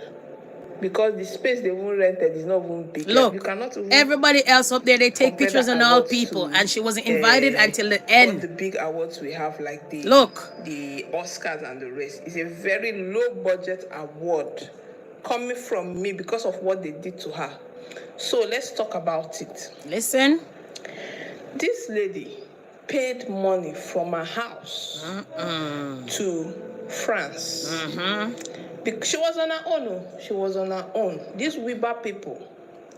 because the space they won't rented is not even big. Look, you cannot even everybody else up there, they take compare pictures the and all awards people, to, and she wasn't invited until the all end. the big awards we have, like the Oscars and the rest. It's a very low budget award coming from me because of what they did to her. So let's talk about it. Listen. This lady paid money from her house to France. She was on her own. She was on her own. These WIBA people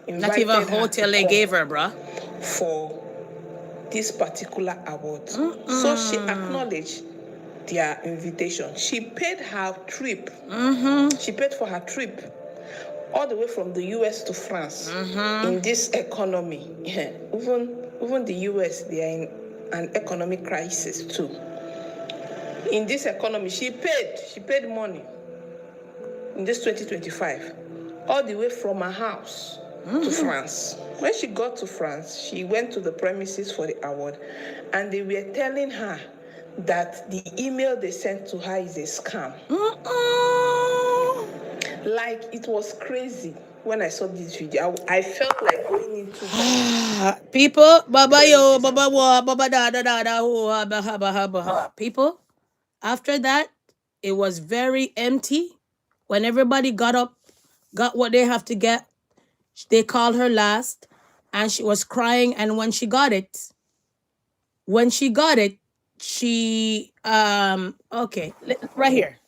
invited not even a hotel they gave her, bruh, for this particular award. So she acknowledged their invitation. She paid her trip. She paid for her trip all the way from the US to France. In this economy, even the US, they are in an economic crisis too. In this economy, she paid money in this 2025 all the way from her house to France. When she got to France, she went to the premises for the award, and they were telling her that the email they sent to her is a scam. Like, it was crazy. When I saw this video, I felt like going into people, baba yo, baba wa, baba da da da da ho, ha. People, after that, it was very empty. When everybody got up, got what they have to get, they called her last, and she was crying. And when she got it, she okay, right here,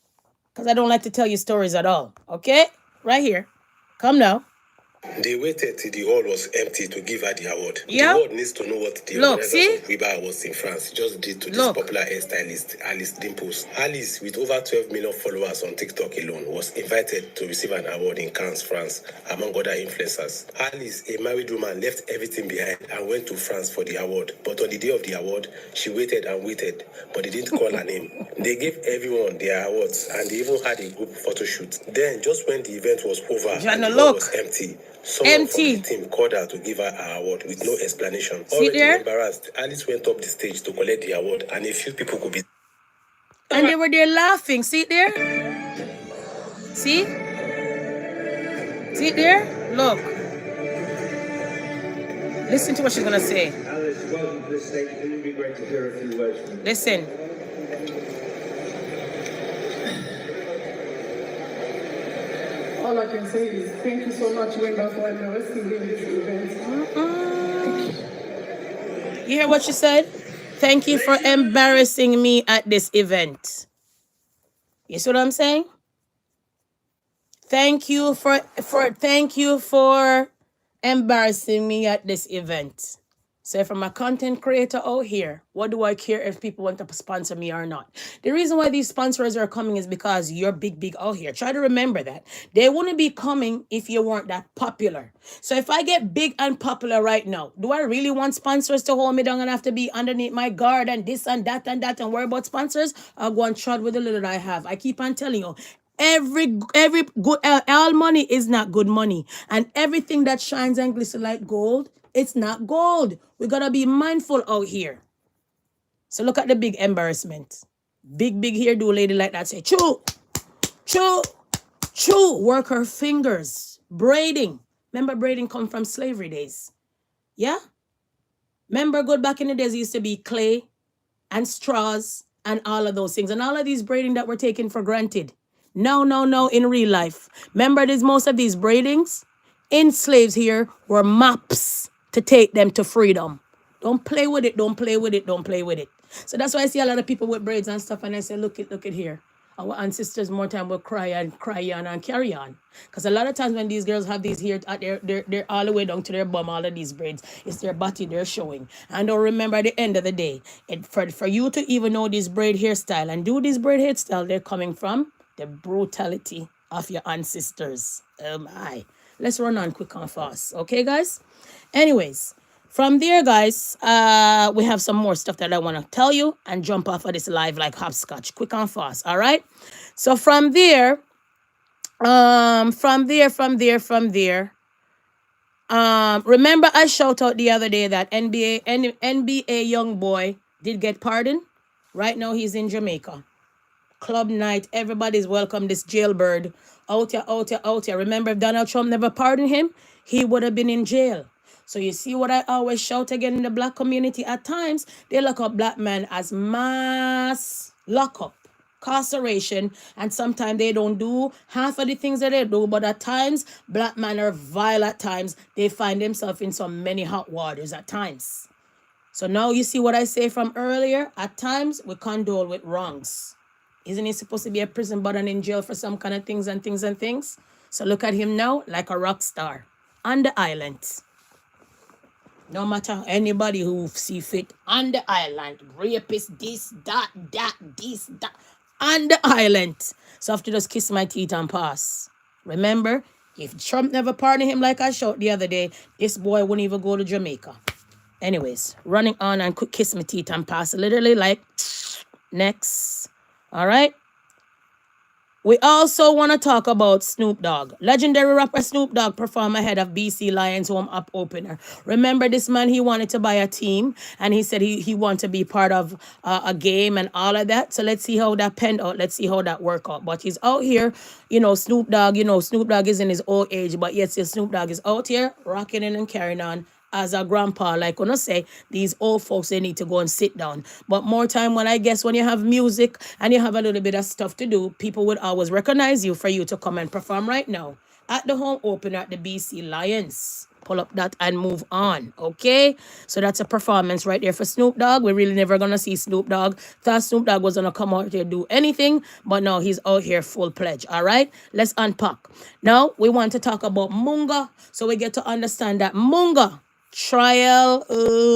because I don't like to tell you stories at all. Okay, right here, come now. They waited till the hall was empty to give her the award. The world needs to know what the organizers of WIBA Awards in France just did to this popular hairstylist, Alice Dimples. Alice, with over 12 million followers on TikTok alone, was invited to receive an award in Cannes, France, among other influencers. Alice, a married woman, left everything behind and went to France for the award. But on the day of the award, she waited and waited, but they didn't call her name. They gave everyone their awards, and they even had a group photo shoot. Then, just when the event was over and the hall was empty, Someone from the team called her to give her her award with no explanation. Already embarrassed, Alice went up the stage to collect the award, and a few people could be. And they were there laughing. See it there? See? See it there? Look. Listen to what she's gonna say. Alice, welcome to this stage. It would be great to hear a few words from you. Listen. All I can say is thank you so much, Munga, for embarrassing me in this event. You hear what she said? Thank you for embarrassing me at this event. You see what I'm saying? Thank you for embarrassing me at this event. So if I'm a content creator out here, what do I care if people want to sponsor me or not? The reason why these sponsors are coming is because you're big out here. Try to remember that. They wouldn't be coming if you weren't that popular. So if I get big and popular right now, do I really want sponsors to hold me down and have to be underneath my guard and this and that and worry about sponsors? I'll go and trot with the little that I have. I keep on telling you, every good all money is not good money, and everything that shines and glistens like gold, it's not gold. We gotta be mindful out here. So look at the big embarrassment. Big hairdo lady like that say, chew, work her fingers. Braiding. Remember braiding come from slavery days. Yeah? Remember good back in the days, it used to be clay and straws and all of those things. And all of these braiding that were taken for granted. No, in real life. Remember most of these braidings? In slaves here were maps to take them to freedom. Don't play with it, don't play with it. So that's why I see a lot of people with braids and stuff, and I say, look it here. Our ancestors more time will cry on and carry on. Because a lot of times when these girls have these hair, they're all the way down to their bum, all of these braids, it's their body they're showing. And don't remember at the end of the day, for you to even know this braid hairstyle and do this braid hairstyle, they're coming from the brutality of your ancestors. Oh my. Let's run on quick and fast. Okay, guys? Anyways, from there, guys, we have some more stuff that I want to tell you and jump off of this live like hopscotch. Quick and fast. All right? So from there, remember I shouted out the other day that NBA young boy did get pardoned. Right now, he's in Jamaica. Club night, everybody's welcome. This jailbird out here. Remember, if Donald Trump never pardoned him, he would have been in jail. So you see what I always shout again in the black community? At times, they lock up black men as mass lockup, incarceration, and sometimes they don't do half of the things that they do, but at times, black men are vile at times. They find themselves in so many hot waters at times. So now you see what I say from earlier? At times, we condole with wrongs. Isn't he supposed to be a prison but and in jail for some kind of things? So look at him now like a rock star on the island. No matter anybody who see fit on the island. Rapist, this, that, on the island. So I have to just kiss my teeth and pass. Remember, if Trump never pardoned him like I showed the other day, this boy wouldn't even go to Jamaica. Anyways, running on and quick kiss my teeth and pass. Literally like, next. All right. We also want to talk about Snoop Dogg. Legendary rapper Snoop Dogg performed ahead of BC Lions home up opener. Remember this man, he wanted to buy a team and he said he wanted to be part of a game and all of that. So let's see how that panned out. Let's see how that worked out. But he's out here, Snoop Dogg is in his old age, but yet still Snoop Dogg is out here rocking in and carrying on. As a grandpa, like when I say, these old folks, they need to go and sit down. But more time when you have music and you have a little bit of stuff to do, people would always recognize you for you to come and perform right now at the home opener at the BC Lions. Pull up that and move on, okay? So that's a performance right there for Snoop Dogg. We're really never going to see Snoop Dogg. Thought Snoop Dogg was going to come out here and do anything, but no, he's out here full pledge, all right? Let's unpack. Now, we want to talk about Munga, so we get to understand that Munga trial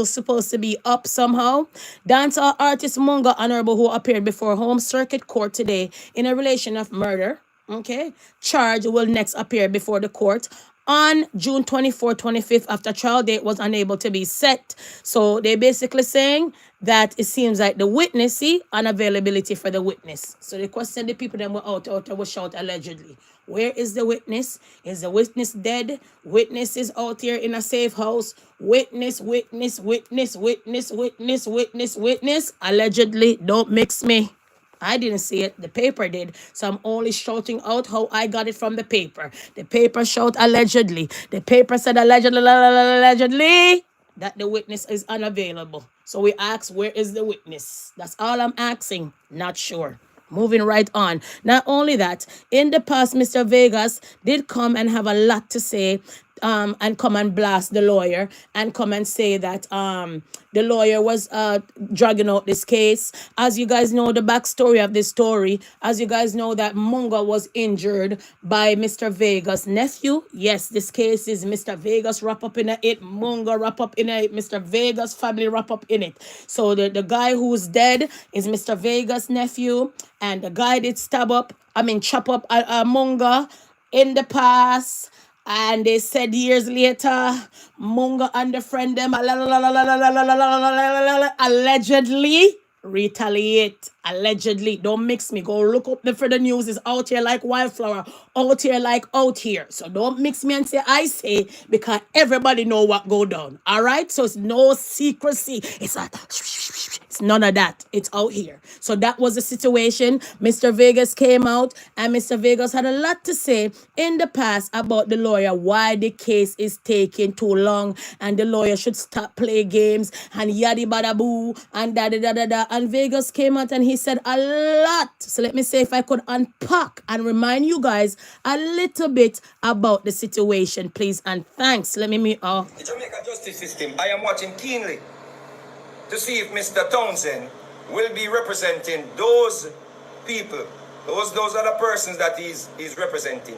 supposed to be up somehow. Dancehall artist Munga Honorable, who appeared before Home Circuit Court today in a relation of murder, okay, charge will next appear before the court on June 24th, 25th after trial date was unable to be set. So they basically saying that it seems like the witness, see, unavailability for the witness. So they question the people that were out, was shot allegedly. Where is the witness? Is the witness dead? Witness is out here in a safe house. Witness, witness, witness, witness, witness, witness, witness. Allegedly, don't mix me. I didn't see it. The paper did. So I'm only shouting out how I got it from the paper. The paper showed allegedly. The paper said allegedly, allegedly that the witness is unavailable. So we ask, where is the witness? That's all I'm asking. Not sure. Moving right on. Not only that, in the past, Mr. Vegas did come and have a lot to say, and come and blast the lawyer and come and say that the lawyer was dragging out this case. As you guys know, the backstory of this story, as you guys know, that Munga was injured by Mr. Vegas' nephew. Yes, this case is Mr. Vegas wrap up in it, Munga wrap up in it, Mr. Vegas family wrap up in it. So the guy who's dead is Mr. Vegas' nephew, and the guy did chop up Munga in the past. And they said years later, Munga and the friend them allegedly retaliate. Allegedly. Don't mix me. Go look up the further news. Is out here like wildflower. Out here like out here. So don't mix me and say I say, because everybody know what go down. All right? So it's no secrecy. It's like, it's none of that. It's out here. So that was the situation. Mr. Vegas came out, and Mr. Vegas had a lot to say in the past about the lawyer, why the case is taking too long, and the lawyer should stop play games, and yaddy bada boo, and da da da da da. And Vegas came out and he said a lot. So let me see if I could unpack and remind you guys a little bit about the situation, please, and thanks. Let me meet The Jamaica justice system, I am watching keenly to see if Mr. Townsend will be representing those people, those other persons that he's representing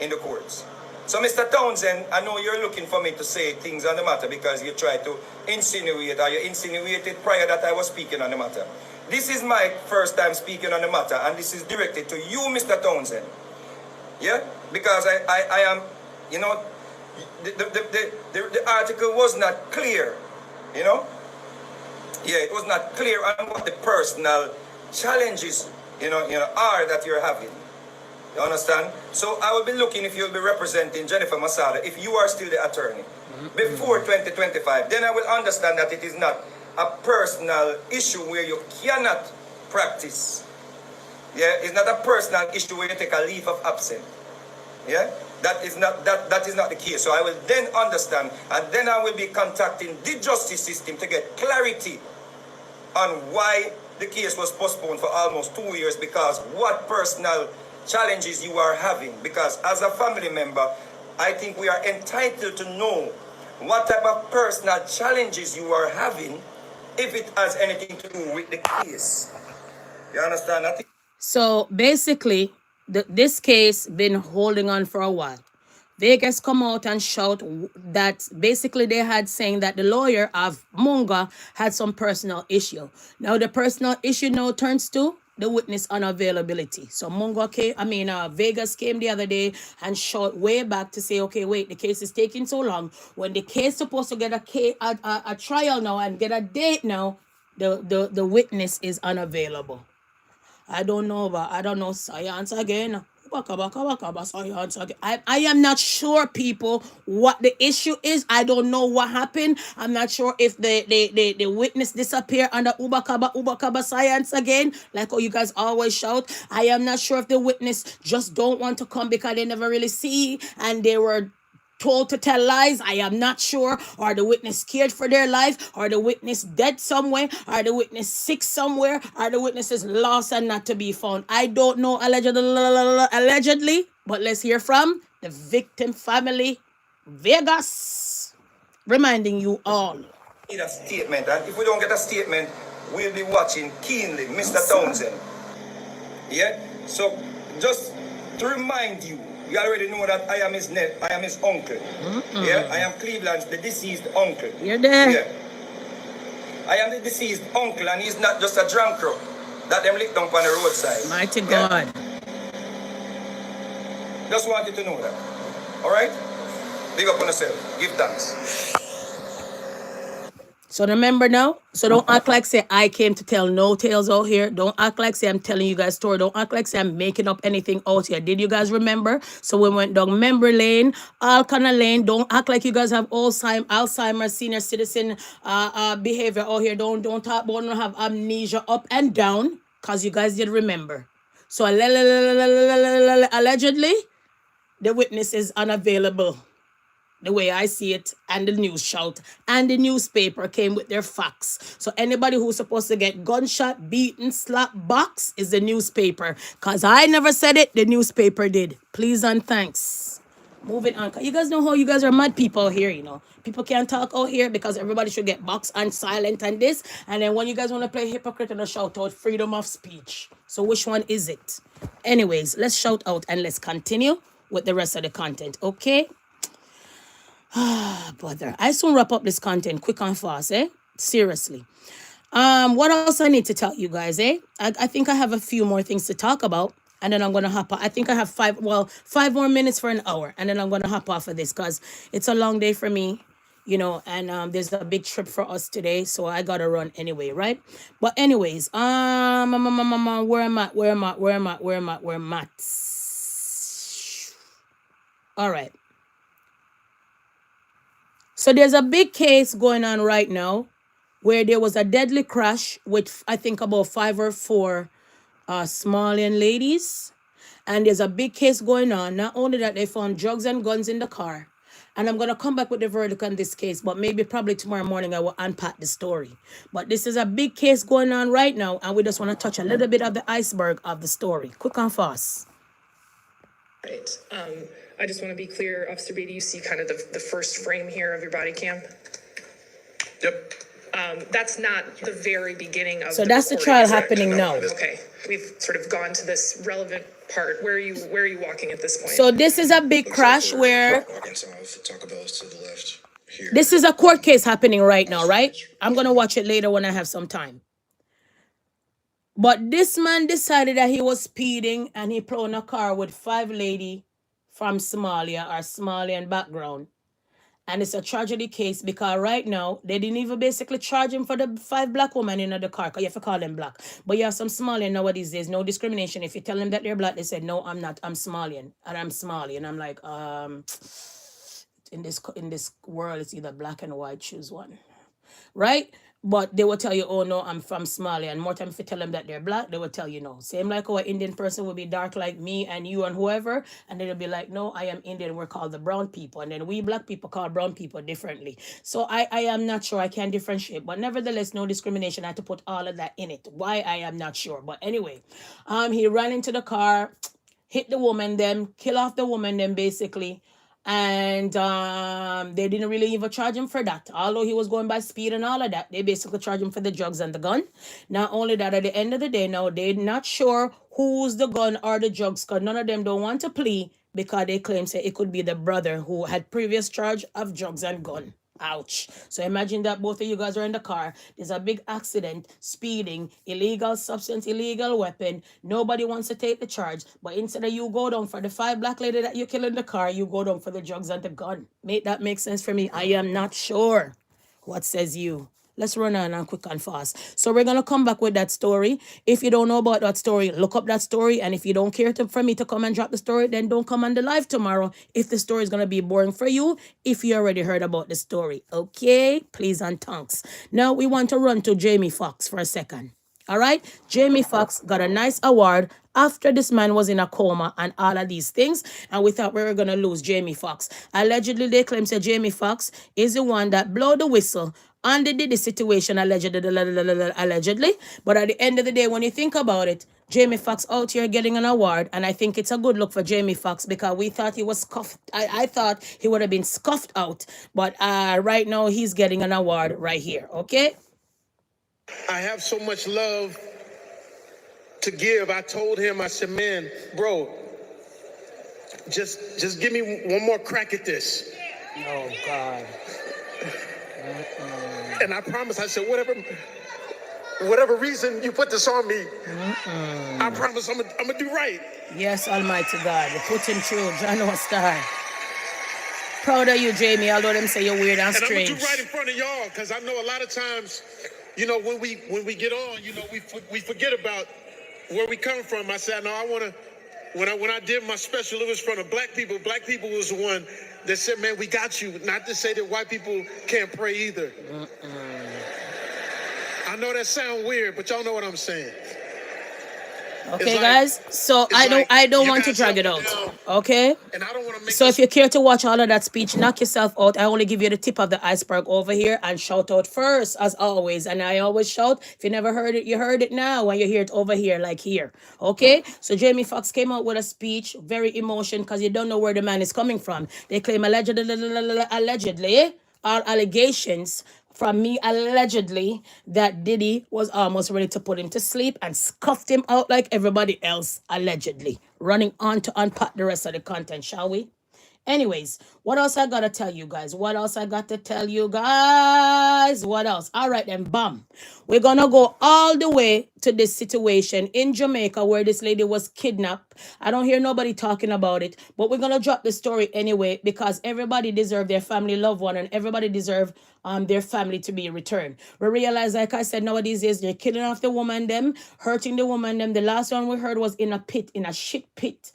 in the courts. So, Mr. Townsend, I know you're looking for me to say things on the matter because you tried to insinuate, or you insinuated prior that I was speaking on the matter. This is my first time speaking on the matter, and this is directed to you, Mr. Townsend. Yeah? Because I am, you know, the article was not clear, you know? Yeah, it was not clear on what the personal challenges, you know, are that you're having. You understand? So I will be looking if you'll be representing Jennifer Masada, if you are still the attorney, before 2025. Then I will understand that it is not a personal issue where you cannot practice. Yeah, it's not a personal issue where you take a leave of absence. Yeah, that is not the case. So I will then understand, and then I will be contacting the justice system to get clarity on why the case was postponed for almost 2 years, because what personal challenges you are having. Because as a family member, I think we are entitled to know what type of personal challenges you are having, if it has anything to do with the case. You understand? So basically, this case been holding on for a while. Vegas come out and shout that basically they had saying that the lawyer of Munga had some personal issue. Now the personal issue now turns to the witness unavailability. So Vegas came the other day and shot way back to say, okay, wait, the case is taking so long. When the case supposed to get a trial now and get a date now, the witness is unavailable. I don't know science again. I am not sure, people, what the issue is. I don't know what happened. I'm not sure if the witness disappeared under Ubakaba science again, like how you guys always shout. I am not sure if the witness just don't want to come because they never really see and they were told to tell lies. I am not sure. Or the witness scared for their life, or the witness dead somewhere, or the witness sick somewhere, or the witness is lost and not to be found. I don't know, allegedly, but let's hear from the victim family, Vegas, reminding you all. Need a statement, and if we don't get a statement, we'll be watching keenly, Mr. Townsend. Yeah? So just to remind you, you already know that I am his uncle. Yeah, I am Cleveland's, the deceased uncle. You're there. Yeah. I am the deceased uncle, and he's not just a drunk crook that them licked down on the roadside. Mighty God. Just wanted to know that. All right? Big up on yourself. Give thanks. So remember now, so don't act like say I came to tell no tales out here. Don't act like say I'm telling you guys story. Don't act like say I'm making up anything out here. Did you guys remember? So we went down Member Lane, all kind of lane. Don't act like you guys have Alzheimer's, senior citizen behavior out here. Don't talk about don't have amnesia up and down, cause you guys did remember. So allegedly, the witness is unavailable. The way I see it, and the news shout, and the newspaper came with their facts. So anybody who's supposed to get gunshot, beaten, slap, box is the newspaper. Because I never said it, the newspaper did. Please and thanks. Moving on. You guys know how you guys are mad people here, you know. People can't talk out here because everybody should get boxed and silent and this. And then when you guys want to play hypocrite and shout out freedom of speech. So which one is it? Anyways, let's shout out and let's continue with the rest of the content, okay? Brother, I soon wrap up this content quick and fast, eh? Seriously. What else I need to tell you guys, eh? I think I have a few more things to talk about, and then I'm gonna hop off. I think I have 5 more minutes for an hour, and then I'm gonna hop off of this because it's a long day for me, you know, and there's a big trip for us today, so I gotta run anyway, right? But anyways, where am I? All right. So there's a big case going on right now where there was a deadly crash with, I think, about 5 or 4 Somalian ladies. And there's a big case going on. Not only that, they found drugs and guns in the car. And I'm going to come back with the verdict on this case, but maybe probably tomorrow morning I will unpack the story. But this is a big case going on right now, and we just want to touch a little bit of the iceberg of the story. Quick and fast. Right. I just want to be clear, Officer Beatty, you see kind of the first frame here of your body cam? Yep. That's not the very beginning of So that's the trial happening now. Okay. We've sort of gone to this relevant part. Where are you walking at this point? So this is a big crash where This this is a court case happening right now, right? I'm going to watch it later when I have some time. But this man decided that he was speeding and he put in a car with 5 ladies from Somalia or Somalian background. And it's a tragedy case because right now, they didn't even basically charge him for the 5 black women in the car, because you have to call them black. But you have some Somalian nowadays, there's no discrimination. If you tell them that they're black, they say, no, I'm not, I'm Somalian, and I'm Somali. And I'm like, in this world, it's either black and white, choose one, right? But they will tell you, oh, no, I'm from Somalia. And more time if you tell them that they're black, they will tell you no. Same like how an Indian person will be dark like me and you and whoever. And they'll be like, no, I am Indian. We're called the brown people. And then we black people call brown people differently. So I am not sure. I can't differentiate. But nevertheless, no discrimination. I had to put all of that in it. Why? I am not sure. But anyway, he ran into the car, hit the woman, then kill off the woman, then basically. And they didn't really even charge him for that. Although he was going by speed and all of that, they basically charged him for the drugs and the gun. Not only that, at the end of the day, now they're not sure who's the gun or the drugs, because none of them don't want to plea because they claim say it could be the brother who had previous charge of drugs and gun. Ouch. So imagine that both of you guys are in the car. There's a big accident, speeding, illegal substance, illegal weapon. Nobody wants to take the charge. But instead of you go down for the 5 black lady that you kill in the car, you go down for the drugs and the gun. Make that make sense for me? I am not sure. What says you? Let's run on and quick and fast. So we're going to come back with that story. If you don't know about that story, look up that story. And if you don't care for me to come and drop the story, then don't come on the live tomorrow if the story is going to be boring for you, if you already heard about the story. Okay? Please and thanks. Now we want to run to Jamie Foxx for a second. All right? Jamie Foxx got a nice award after this man was in a coma and all of these things. And we thought we were going to lose Jamie Foxx. Allegedly, they claim that Jamie Foxx is the one that blew the whistle on the situation, allegedly. But at the end of the day, when you think about it, Jamie Foxx out here getting an award, and I think it's a good look for Jamie Foxx because we thought he was scuffed. I thought he would have been scuffed out, but right now he's getting an award right here, okay? I have so much love to give. I told him, I said, man, bro, just give me one more crack at this. Oh, God. And I promise, I said, whatever reason you put this on me, I promise I'm gonna do right. Yes, Almighty God, put him through, John Star. Proud of you, Jamie, although them say you're weird and strange. I'm gonna do right in front of y'all, because I know a lot of times, you know, when we get on, you know, we forget about where we come from. I said, no, I wanna, when I did my special, it was from the black people. Black people was the one that said, man, we got you. Not to say that white people can't pray either. I know that sounds weird, but y'all know what I'm saying. Okay, guys. So I don't want to drag it out. Okay. And I don't want to make So if you care to watch all of that speech, knock yourself out. I only give you the tip of the iceberg over here and shout out first, as always. And I always shout. If you never heard it, you heard it now. When you hear it over here, like here. Okay. So Jamie Foxx came out with a speech, very emotional, because you don't know where the man is coming from. They claim allegedly, all allegations from me allegedly that Diddy was almost ready to put him to sleep and scuffed him out like everybody else allegedly. Running on to unpack the rest of the content, shall we? Anyways, what else I gotta tell you guys? What else I got to tell you guys? What else? All right then, bam. We're gonna go all the way to this situation in Jamaica where this lady was kidnapped. I don't hear nobody talking about it, but we're gonna drop the story anyway because everybody deserves their family loved one and everybody deserves their family to be returned. We realize, like I said, nowadays they're killing off the woman, them, hurting the woman, them. The last one we heard was in a pit, in a shit pit.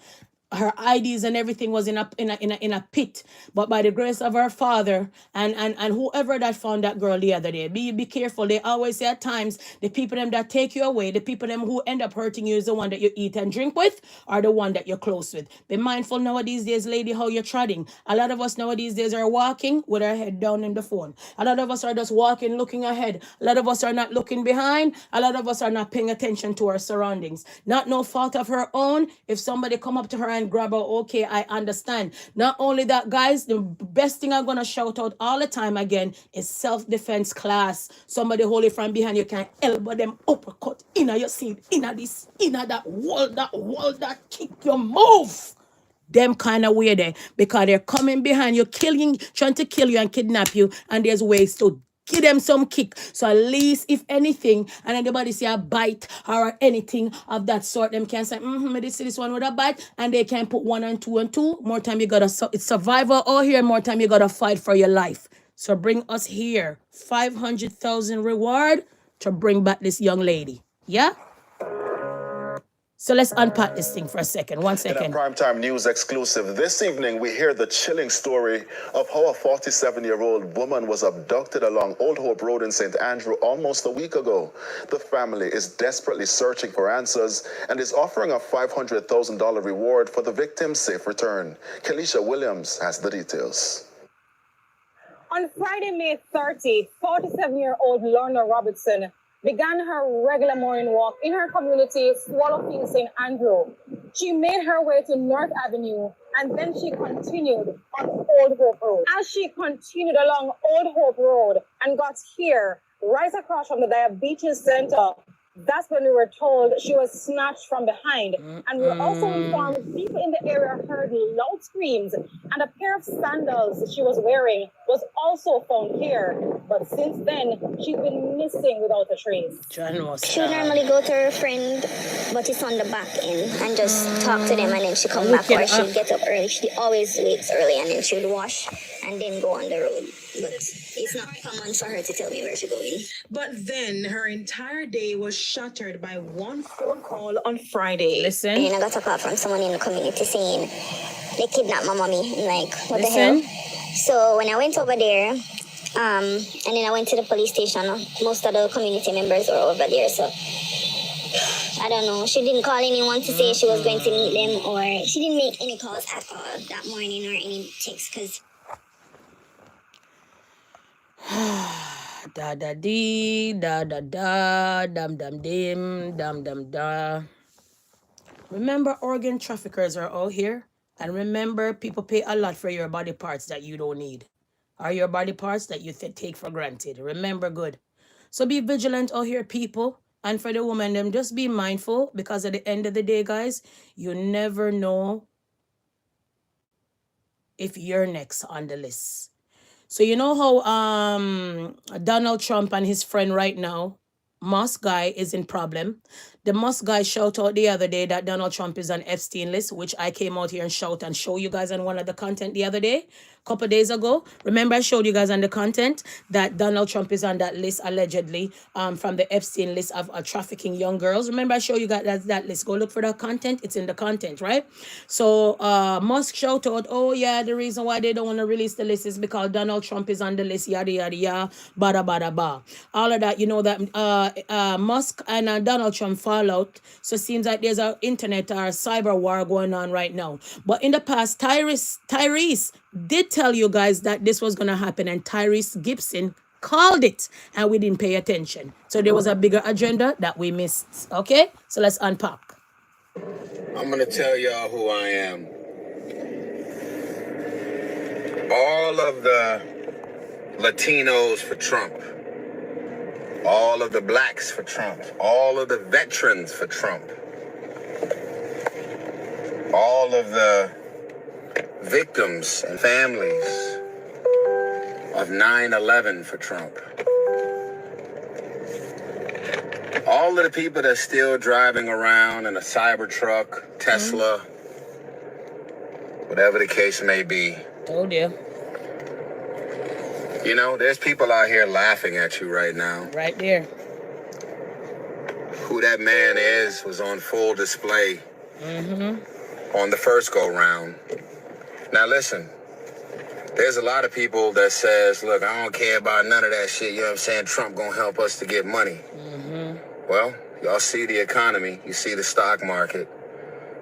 Her IDs and everything was in a pit, but by the grace of her father and whoever that found that girl the other day, be careful. They always say at times the people them that take you away, the people them who end up hurting you is the one that you eat and drink with or the one that you're close with. Be mindful nowadays days, lady, how you're treading. A lot of us nowadays days are walking with our head down in the phone. A lot of us are just walking looking ahead. A lot of us are not looking behind. A lot of us are not paying attention to our surroundings. Not no fault of her own. If somebody come up to her and grab her, okay, I understand. Not only that, guys, the best thing I'm gonna shout out all the time again is self-defense class. Somebody hold it from behind, you can elbow them, uppercut, inna your seat, inna this, inna that wall, that kick, you move. Them kind of way there, because they're coming behind you, trying to kill you and kidnap you, and there's ways to give them some kick. So at least, if anything, and anybody see a bite or anything of that sort, them can say, maybe see this one with a bite, and they can put 1 and 2 and 2. More time you gotta, it's survival all here, more time you gotta fight for your life. So bring us here, 500,000 reward to bring back this young lady. Yeah? So let's unpack this thing for a second. 1 second. In a primetime news exclusive this evening, we hear the chilling story of how a 47-year-old woman was abducted along Old Hope Road in St. Andrew almost a week ago. The family is desperately searching for answers and is offering a $500,000 reward for the victim's safe return. Kelisha Williams has the details. On Friday, May 30, 47-year-old Lorna Robertson began her regular morning walk in her community, Swallowfield, St. Andrew. She made her way to North Avenue and then she continued on Old Hope Road. As she continued along Old Hope Road and got here, right across from the Diabetes Center, that's when we were told she was snatched from behind. And we were also informed people in the area heard loud screams, and a pair of sandals she was wearing was also found here. But since then, she's been missing without a trace. She would normally go to her friend, but it's on the back end, and just talk to them, and then she come back, or she'd get up early. She always wakes early, and then she would wash and then go on the road. But it's not common for her to tell me where she's going. But then her entire day was shattered by one phone call on Friday. Listen. And I got a call from someone in the community saying they kidnapped my mommy. I'm like, what the hell? So when I went over there, and then I went to the police station, most of the community members were over there. So I don't know. She didn't call anyone to say she was going to meet them, or she didn't make any calls at all that morning or any texts, because da da dee, da da da, dum dum dim, dum dum da. Remember, organ traffickers are all here. And remember, people pay a lot for your body parts that you don't need. Or your body parts that you take for granted. Remember, good. So be vigilant out here, people. And for the woman, them just be mindful. Because at the end of the day, guys, you never know if you're next on the list. So you know how Donald Trump and his friend right now, Musk guy is in problem. The Musk guy shout out the other day that Donald Trump is on Epstein list, which I came out here and shout and show you guys on one of the content the other day, a couple days ago. Remember I showed you guys on the content that Donald Trump is on that list allegedly from the Epstein list of trafficking young girls. Remember I showed you guys that list. Go look for that content. It's in the content, right? So Musk shout out, oh yeah, the reason why they don't want to release the list is because Donald Trump is on the list, yada yada yada, bada bada ba. All of that, you know that Musk and Donald Trump fall out. So it seems like there's an internet or cyber war going on right now. But in the past, Tyrese did tell you guys that this was going to happen, and Tyrese Gibson called it, and we didn't pay attention. So there was a bigger agenda that we missed. Okay, so let's unpack. I'm going to tell y'all who I am. All of the Latinos for Trump. All of the blacks for Trump. All of the veterans for Trump. All of the victims and families of 9/11 for Trump. All of the people that's still driving around in a Cybertruck, Tesla, whatever the case may be. Told you. You know, there's people out here laughing at you right now. Right there. Who that man is was on full display on the first go-round. Now listen, there's a lot of people that says, look, I don't care about none of that shit, you know what I'm saying? Trump gonna help us to get money. Well, y'all see the economy, you see the stock market,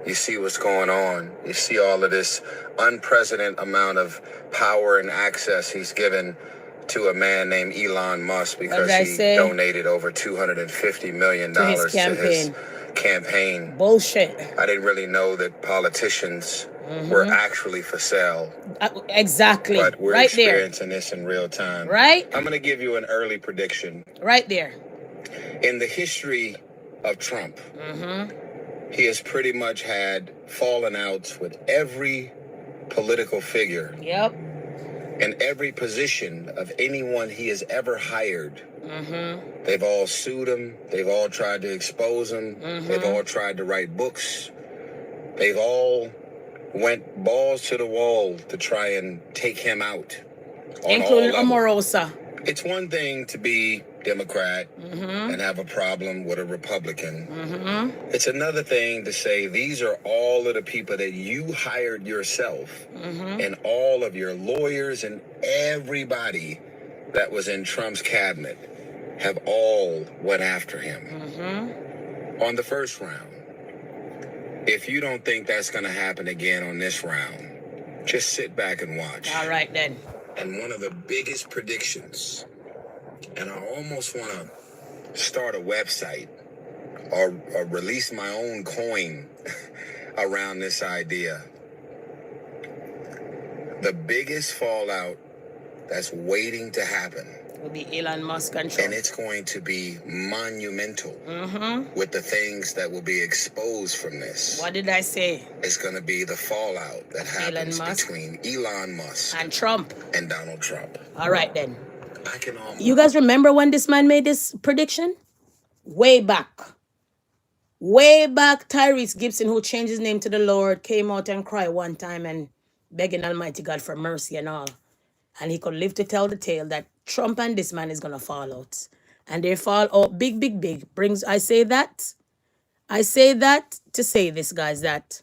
you see what's going on, you see all of this unprecedented amount of power and access he's given to a man named Elon Musk because he donated over $250 million to his campaign. Bullshit. I didn't really know that politicians were actually for sale. Exactly. But we're right experiencing this in real time. Right? I'm going to give you an early prediction. Right there. In the history of Trump, he has pretty much had fallen outs with every political figure. Yep. In every position of anyone he has ever hired. They've all sued him. They've all tried to expose him. They've all tried to write books. They've all went balls to the wall to try and take him out. Including Omarosa. It's one thing to be Democrat and have a problem with a Republican. It's another thing to say these are all of the people that you hired yourself and all of your lawyers and everybody that was in Trump's cabinet have all went after him on the first round. If you don't think that's going to happen again on this round, just sit back and watch. All right, then. And one of the biggest predictions, and I almost want to start a website or release my own coin around this idea. The biggest fallout that's waiting to happen will be Elon Musk and Trump. And it's going to be monumental with the things that will be exposed from this. What did I say? It's going to be the fallout that happens between Elon Musk and Trump and Donald Trump. All right, then. I can almost... You guys remember when this man made this prediction? Way back. Way back, Tyrese Gibson, who changed his name to the Lord, came out and cried one time and begging Almighty God for mercy and all. And he could live to tell the tale that Trump and this man is going to fall out. And they fall out big, big, big. I say that to say this, guys, that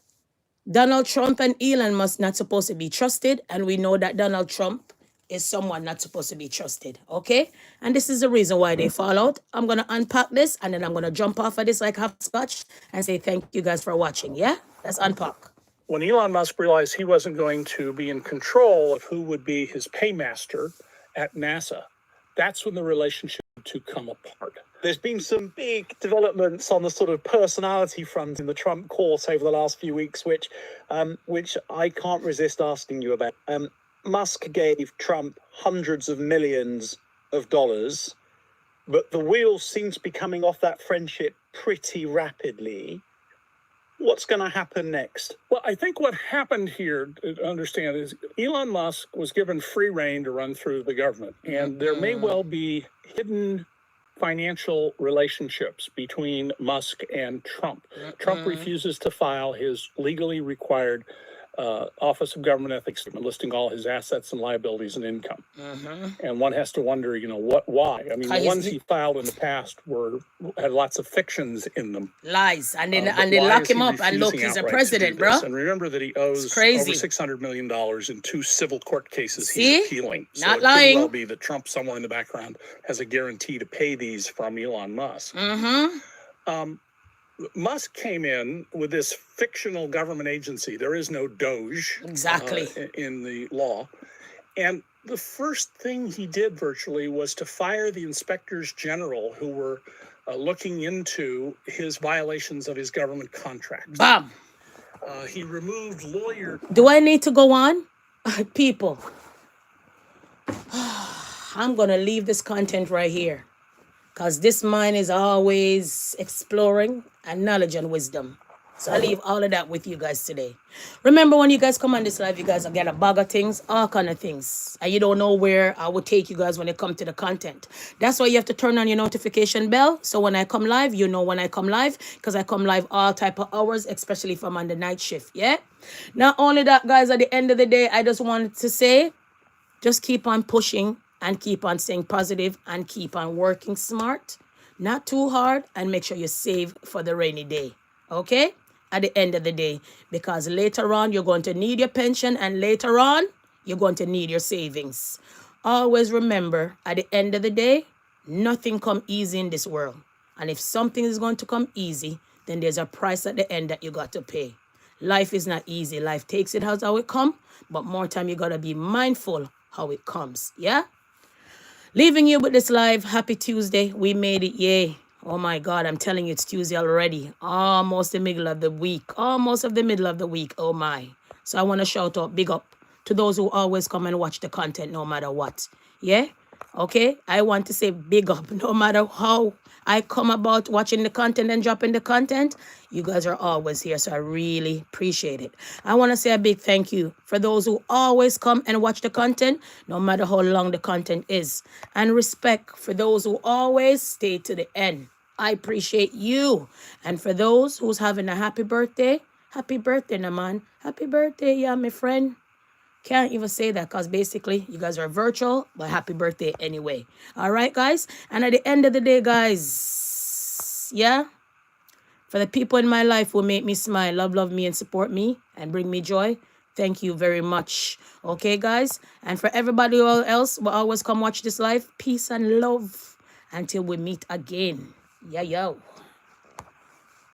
Donald Trump and Elon Musk not supposed to be trusted. And we know that Donald Trump is someone not supposed to be trusted. Okay? And this is the reason why they fall out. I'm going to unpack this and then I'm going to jump off of this like hopscotch and say thank you guys for watching. Yeah? Let's unpack. When Elon Musk realized he wasn't going to be in control of who would be his paymaster at NASA, that's when the relationship to come apart. There's been some big developments on the sort of personality front in the Trump court over the last few weeks, which I can't resist asking you about. Musk gave Trump hundreds of millions of dollars, but the wheels seem to be coming off that friendship pretty rapidly. What's going to happen next? Well, I think what happened here, to understand, is Elon Musk was given free rein to run through the government. And there may well be hidden financial relationships between Musk and Trump. Trump refuses to file his legally required Office of Government Ethics statement listing all his assets and liabilities and income. And one has to wonder, why? I mean, the ones he filed in the past had lots of fictions in them. Lies. And they lock him up and look, he's a president, bro. And remember that he owes over $600 million in 2 civil court cases he's appealing. So Not it lying. could well be that Trump, somewhere in the background, has a guarantee to pay these from Elon Musk. Musk came in with this fictional government agency. There is no Doge in the law. And the first thing he did virtually was to fire the inspectors general who were looking into his violations of his government contracts. Bam! He removed lawyer. Do I need to go on? People, I'm going to leave this content right here. Because this mind is always exploring and knowledge and wisdom. So I leave all of that with you guys today. Remember, when you guys come on this live, you guys will get a bag of things, all kind of things. And you don't know where I will take you guys when it comes to the content. That's why you have to turn on your notification bell. So when I come live, you know when I come live. Because I come live all type of hours, especially if I'm on the night shift. Yeah? Not only that, guys, at the end of the day, I just wanted to say, just keep on pushing. And keep on staying positive and keep on working smart, not too hard, and make sure you save for the rainy day, okay? At the end of the day, because later on, you're going to need your pension, and later on, you're going to need your savings. Always remember, at the end of the day, nothing comes easy in this world. And if something is going to come easy, then there's a price at the end that you got to pay. Life is not easy. Life takes it how it comes, but more time you got to be mindful how it comes, yeah? Leaving you with this live. Happy Tuesday. We made it. Yay. Oh my God. I'm telling you, it's Tuesday already. Almost the middle of the week. Almost of the middle of the week. Oh my. So I want to shout out, big up to those who always come and watch the content no matter what. Yeah? Okay? I want to say big up no matter how I come about watching the content and dropping the content. You guys are always here, so I really appreciate it. I want to say a big thank you for those who always come and watch the content, no matter how long the content is. And respect for those who always stay to the end. I appreciate you. And for those who's having a happy birthday Naman. Happy birthday, yeah, my friend. Can't even say that because basically you guys are virtual, but happy birthday anyway. All right, guys? And at the end of the day, guys, yeah, for the people in my life who make me smile, love me and support me and bring me joy, thank you very much. Okay, guys? And for everybody else who always come watch this live, peace and love until we meet again. Yeah, yo.